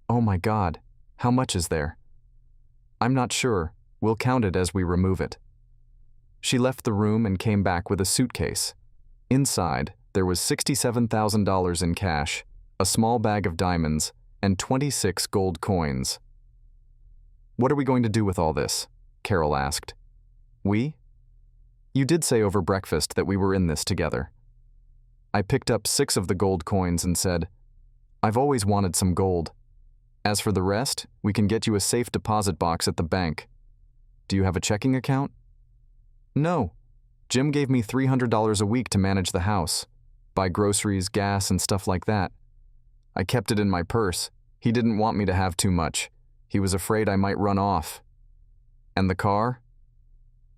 "Oh my God, how much is there?" "I'm not sure. We'll count it as we remove it." She left the room and came back with a suitcase. Inside, there was $67,000 in cash, a small bag of diamonds, and 26 gold coins. "What are we going to do with all this?" Carol asked. "We? You did say over breakfast that we were in this together." I picked up 6 of the gold coins and said, "I've always wanted some gold. As for the rest, we can get you a safe deposit box at the bank. Do you have a checking account?" "No. Jim gave me $300 a week to manage the house, buy groceries, gas, and stuff like that. I kept it in my purse. He didn't want me to have too much. He was afraid I might run off." "And the car?"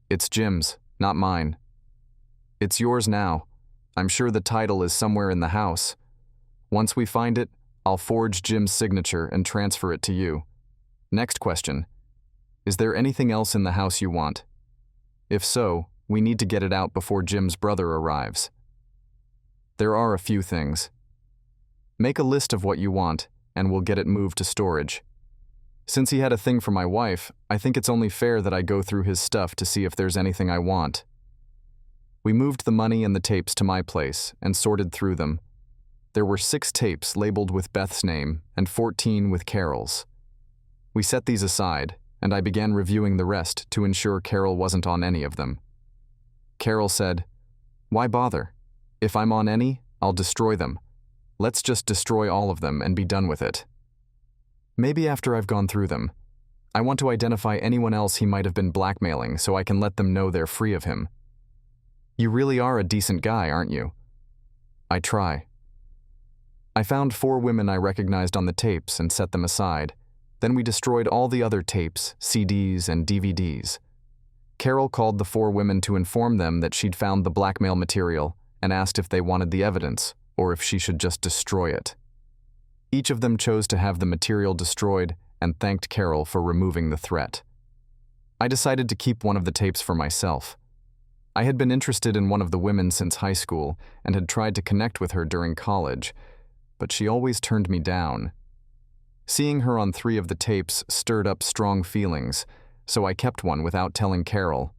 "It's Jim's, not mine." "It's yours now. I'm sure the title is somewhere in the house. Once we find it, I'll forge Jim's signature and transfer it to you. Next question. Is there anything else in the house you want? If so, we need to get it out before Jim's brother arrives. There are a few things. Make a list of what you want, and we'll get it moved to storage. Since he had a thing for my wife, I think it's only fair that I go through his stuff to see if there's anything I want. We moved the money and the tapes to my place and sorted through them. There were 6 tapes labeled with Beth's name and 14 with Carol's. We set these aside, and I began reviewing the rest to ensure Carol wasn't on any of them. Carol said, "Why bother? If I'm on any, I'll destroy them. Let's just destroy all of them and be done with it." Maybe after I've gone through them. I want to identify anyone else he might have been blackmailing so I can let them know they're free of him. You really are a decent guy, aren't you? I try. I found 4 women I recognized on the tapes and set them aside. Then we destroyed all the other tapes, CDs, and DVDs. Carol called the 4 women to inform them that she'd found the blackmail material and asked if they wanted the evidence or if she should just destroy it. Each of them chose to have the material destroyed and thanked Carol for removing the threat. I decided to keep one of the tapes for myself. I had been interested in one of the women since high school and had tried to connect with her during college, but she always turned me down. Seeing her on 3 of the tapes stirred up strong feelings, so I kept one without telling Carol.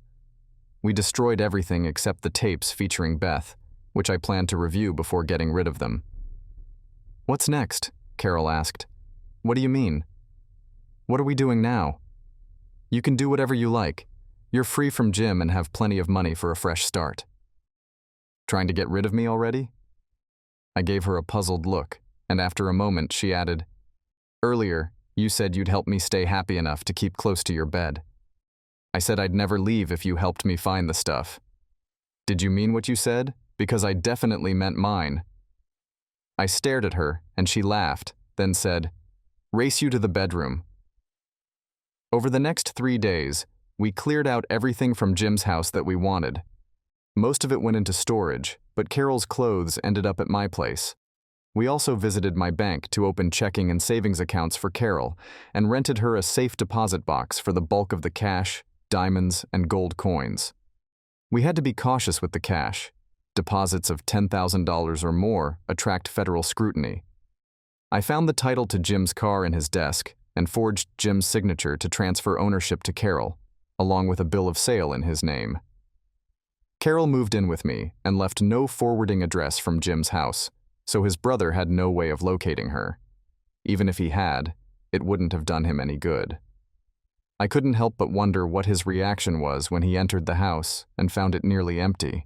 We destroyed everything except the tapes featuring Beth, which I planned to review before getting rid of them. "What's next?" Carol asked. "What do you mean? What are we doing now?" "You can do whatever you like. You're free from Jim and have plenty of money for a fresh start." "Trying to get rid of me already?" I gave her a puzzled look, and after a moment she added, "Earlier, you said you'd help me stay happy enough to keep close to your bed. I said I'd never leave if you helped me find the stuff. Did you mean what you said? Because I definitely meant mine." I stared at her, and she laughed, then said, "Race you to the bedroom." Over the next 3 days, we cleared out everything from Jim's house that we wanted. Most of it went into storage, but Carol's clothes ended up at my place. We also visited my bank to open checking and savings accounts for Carol and rented her a safe deposit box for the bulk of the cash, diamonds, and gold coins. We had to be cautious with the cash. Deposits of $10,000 or more attract federal scrutiny. I found the title to Jim's car in his desk and forged Jim's signature to transfer ownership to Carol, along with a bill of sale in his name. Carol moved in with me and left no forwarding address from Jim's house, so his brother had no way of locating her. Even if he had, it wouldn't have done him any good. I couldn't help but wonder what his reaction was when he entered the house and found it nearly empty.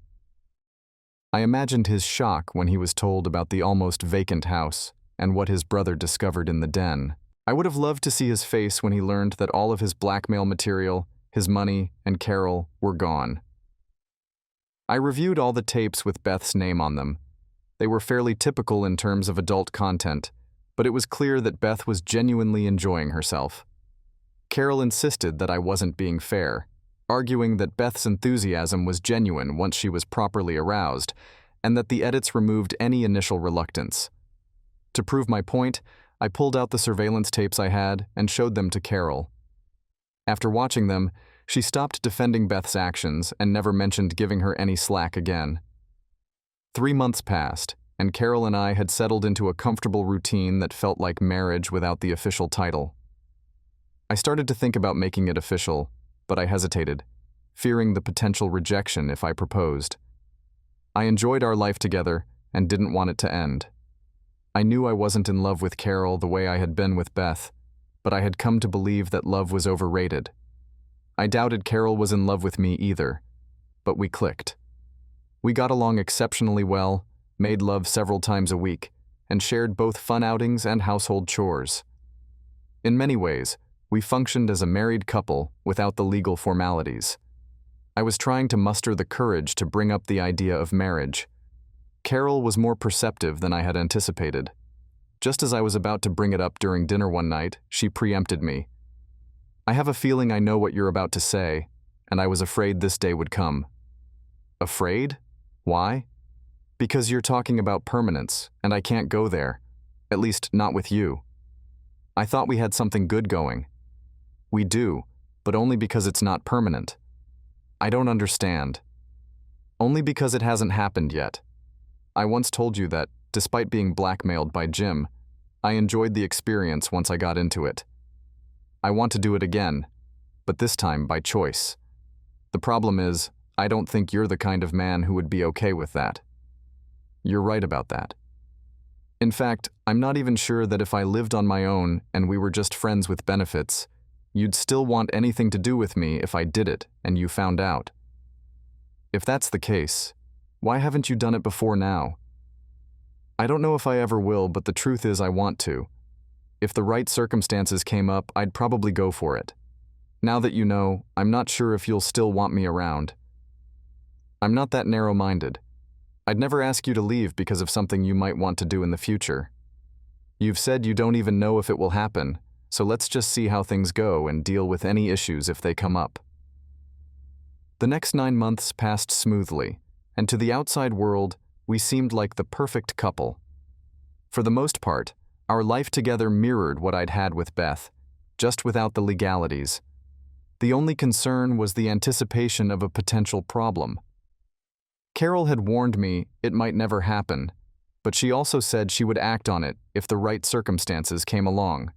I imagined his shock when he was told about the almost vacant house and what his brother discovered in the den. I would have loved to see his face when he learned that all of his blackmail material, his money, and Carol were gone. I reviewed all the tapes with Beth's name on them. They were fairly typical in terms of adult content, but it was clear that Beth was genuinely enjoying herself. Carol insisted that I wasn't being fair, arguing that Beth's enthusiasm was genuine once she was properly aroused, and that the edits removed any initial reluctance. To prove my point, I pulled out the surveillance tapes I had and showed them to Carol. After watching them, she stopped defending Beth's actions and never mentioned giving her any slack again. 3 months passed, and Carol and I had settled into a comfortable routine that felt like marriage without the official title. I started to think about making it official, but I hesitated, fearing the potential rejection if I proposed. I enjoyed our life together and didn't want it to end. I knew I wasn't in love with Carol the way I had been with Beth, but I had come to believe that love was overrated. I doubted Carol was in love with me either, but we clicked. We got along exceptionally well, made love several times a week, and shared both fun outings and household chores. In many ways, we functioned as a married couple without the legal formalities. I was trying to muster the courage to bring up the idea of marriage. Carol was more perceptive than I had anticipated. Just as I was about to bring it up during dinner one night, she preempted me. "I have a feeling I know what you're about to say, and I was afraid this day would come." "Afraid? Why?" "Because you're talking about permanence, and I can't go there. At least, not with you. I thought we had something good going." "We do, but only because it's not permanent. I don't understand. Only because it hasn't happened yet. I once told you that, despite being blackmailed by Jim, I enjoyed the experience once I got into it. I want to do it again, but this time by choice. The problem is, I don't think you're the kind of man who would be okay with that. You're right about that. In fact, I'm not even sure that if I lived on my own and we were just friends with benefits, you'd still want anything to do with me if I did it and you found out. If that's the case, why haven't you done it before now? I don't know if I ever will, but the truth is I want to. If the right circumstances came up, I'd probably go for it. Now that you know, I'm not sure if you'll still want me around. I'm not that narrow-minded. I'd never ask you to leave because of something you might want to do in the future. You've said you don't even know if it will happen, so let's just see how things go and deal with any issues if they come up. The next 9 months passed smoothly, and to the outside world, we seemed like the perfect couple. For the most part, our life together mirrored what I'd had with Beth, just without the legalities. The only concern was the anticipation of a potential problem. Carol had warned me it might never happen, but she also said she would act on it if the right circumstances came along.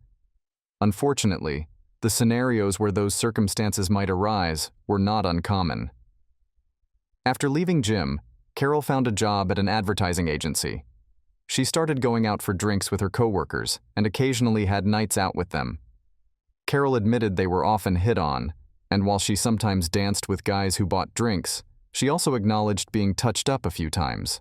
Unfortunately, the scenarios where those circumstances might arise were not uncommon. After leaving Jim, Carol found a job at an advertising agency. She started going out for drinks with her coworkers and occasionally had nights out with them. Carol admitted they were often hit on, and while she sometimes danced with guys who bought drinks, she also acknowledged being touched up a few times.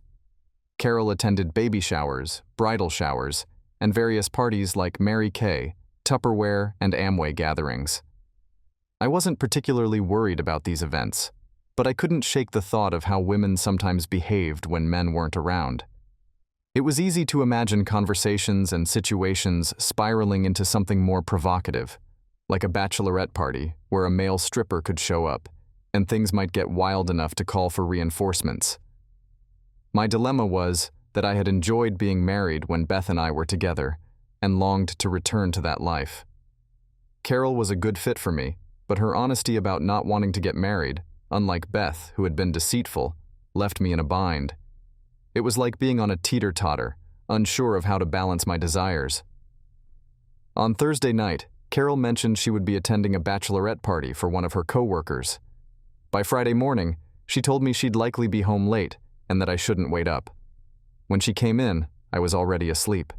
Carol attended baby showers, bridal showers, and various parties like Mary Kay, Tupperware, and Amway gatherings. I wasn't particularly worried about these events, but I couldn't shake the thought of how women sometimes behaved when men weren't around. It was easy to imagine conversations and situations spiraling into something more provocative, like a bachelorette party where a male stripper could show up, and things might get wild enough to call for reinforcements. My dilemma was that I had enjoyed being married when Beth and I were together, and longed to return to that life. Carol was a good fit for me, but her honesty about not wanting to get married, unlike Beth, who had been deceitful, left me in a bind. It was like being on a teeter-totter, unsure of how to balance my desires. On Thursday night, Carol mentioned she would be attending a bachelorette party for one of her coworkers. By Friday morning, she told me she'd likely be home late and that I shouldn't wait up. When she came in, I was already asleep.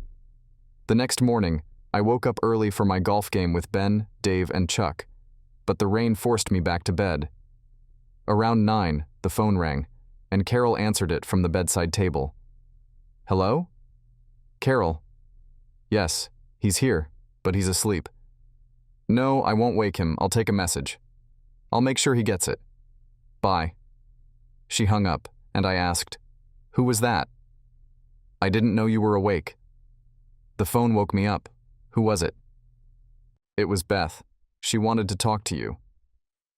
The next morning, I woke up early for my golf game with Ben, Dave, and Chuck, but the rain forced me back to bed. Around 9, the phone rang, and Carol answered it from the bedside table. Hello? Carol. Yes, he's here, but he's asleep. No, I won't wake him. I'll take a message. I'll make sure he gets it. Bye. She hung up, and I asked, Who was that? I didn't know you were awake. The phone woke me up. Who was it? It was Beth. She wanted to talk to you.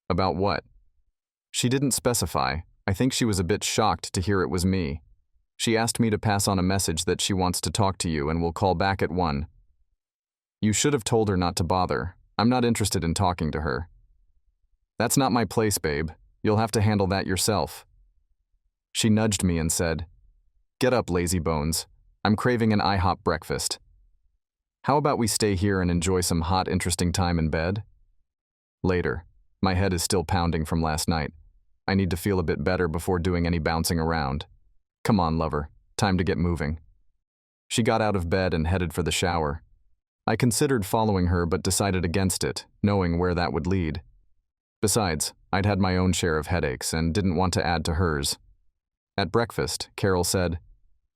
About what? She didn't specify. I think she was a bit shocked to hear it was me. She asked me to pass on a message that she wants to talk to you and will call back at 1. You should have told her not to bother. I'm not interested in talking to her. That's not my place, babe. You'll have to handle that yourself. She nudged me and said, Get up, lazy bones. I'm craving an IHOP breakfast. How about we stay here and enjoy some hot, interesting time in bed? Later. My head is still pounding from last night. I need to feel a bit better before doing any bouncing around. Come on, lover. Time to get moving. She got out of bed and headed for the shower. I considered following her but decided against it, knowing where that would lead. Besides, I'd had my own share of headaches and didn't want to add to hers. At breakfast, Carol said,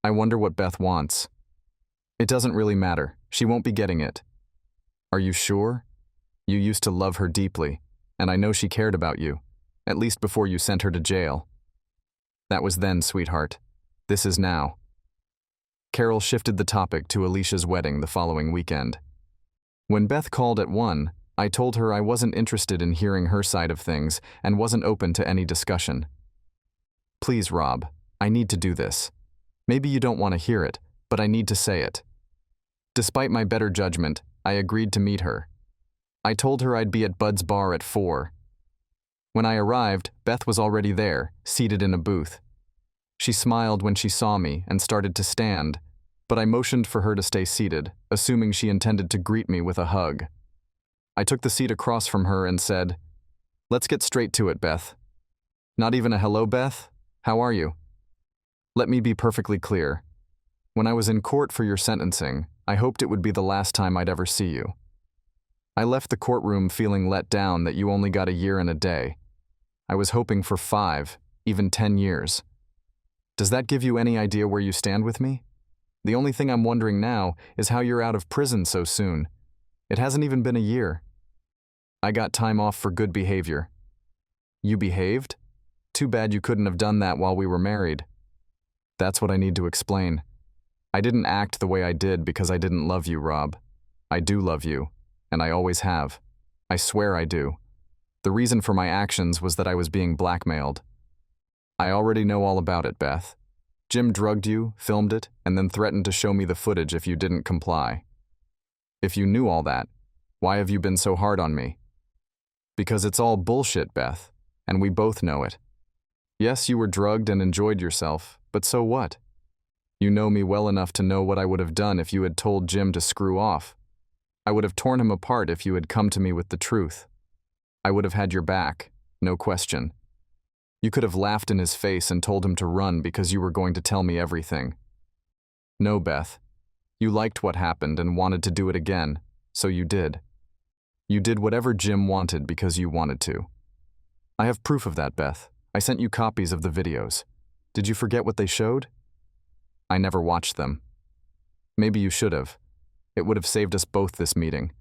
I wonder what Beth wants. It doesn't really matter. She won't be getting it. Are you sure? You used to love her deeply, and I know she cared about you, at least before you sent her to jail. That was then, sweetheart. This is now. Carol shifted the topic to Alicia's wedding the following weekend. When Beth called at 1, I told her I wasn't interested in hearing her side of things and wasn't open to any discussion. Please, Rob, I need to do this. Maybe you don't want to hear it, but I need to say it. Despite my better judgment, I agreed to meet her. I told her I'd be at Bud's bar at 4. When I arrived, Beth was already there, seated in a booth. She smiled when she saw me and started to stand, but I motioned for her to stay seated, assuming she intended to greet me with a hug. I took the seat across from her and said, "Let's get straight to it, Beth." "Not even a hello, Beth? How are you?" "Let me be perfectly clear. When I was in court for your sentencing, I hoped it would be the last time I'd ever see you. I left the courtroom feeling let down that you only got a year and a day. I was hoping for 5, even 10 years. Does that give you any idea where you stand with me? The only thing I'm wondering now is how you're out of prison so soon. It hasn't even been a year. I got time off for good behavior." "You behaved? Too bad you couldn't have done that while we were married." "That's what I need to explain. I didn't act the way I did because I didn't love you, Rob. I do love you, and I always have. I swear I do. The reason for my actions was that I was being blackmailed. I already know all about it, Beth. Jim drugged you, filmed it, and then threatened to show me the footage if you didn't comply. If you knew all that, why have you been so hard on me? Because it's all bullshit, Beth, and we both know it. Yes, you were drugged and enjoyed yourself, but so what? You know me well enough to know what I would have done if you had told Jim to screw off. I would have torn him apart if you had come to me with the truth. I would have had your back, no question. You could have laughed in his face and told him to run because you were going to tell me everything. No, Beth. You liked what happened and wanted to do it again, so you did. You did whatever Jim wanted because you wanted to. I have proof of that, Beth. I sent you copies of the videos. Did you forget what they showed? I never watched them. Maybe you should have. It would have saved us both this meeting.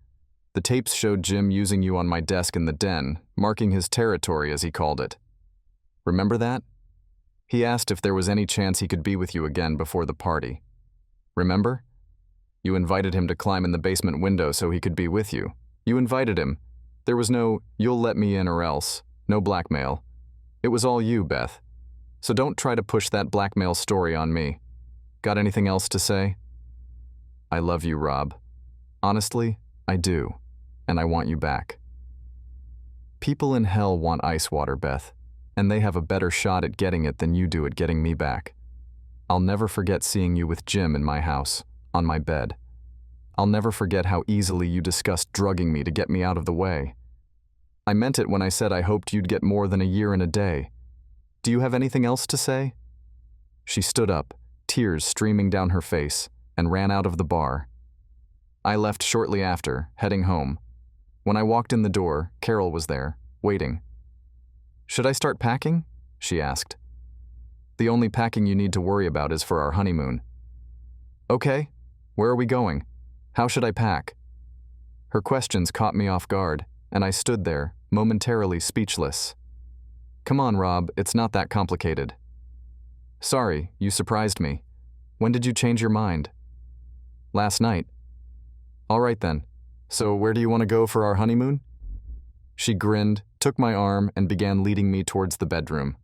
The tapes showed Jim using you on my desk in the den, marking his territory as he called it. Remember that? He asked if there was any chance he could be with you again before the party. Remember? You invited him to climb in the basement window so he could be with you. You invited him. There was no, "You'll let me in or else," no blackmail. It was all you, Beth. So don't try to push that blackmail story on me. Got anything else to say? I love you, Rob. Honestly, I do, and I want you back. People in hell want ice water, Beth, and they have a better shot at getting it than you do at getting me back. I'll never forget seeing you with Jim in my house, on my bed. I'll never forget how easily you discussed drugging me to get me out of the way. I meant it when I said I hoped you'd get more than a year and a day. Do you have anything else to say? She stood up, tears streaming down her face, and ran out of the bar. I left shortly after, heading home. When I walked in the door, Carol was there, waiting. "Should I start packing?" she asked. "The only packing you need to worry about is for our honeymoon." "Okay. Where are we going? How should I pack?" Her questions caught me off guard, and I stood there, momentarily speechless. "Come on, Rob, it's not that complicated." "Sorry, you surprised me. When did you change your mind?" "Last night." "All right then. So where do you want to go for our honeymoon?" She grinned, took my arm, and began leading me towards the bedroom.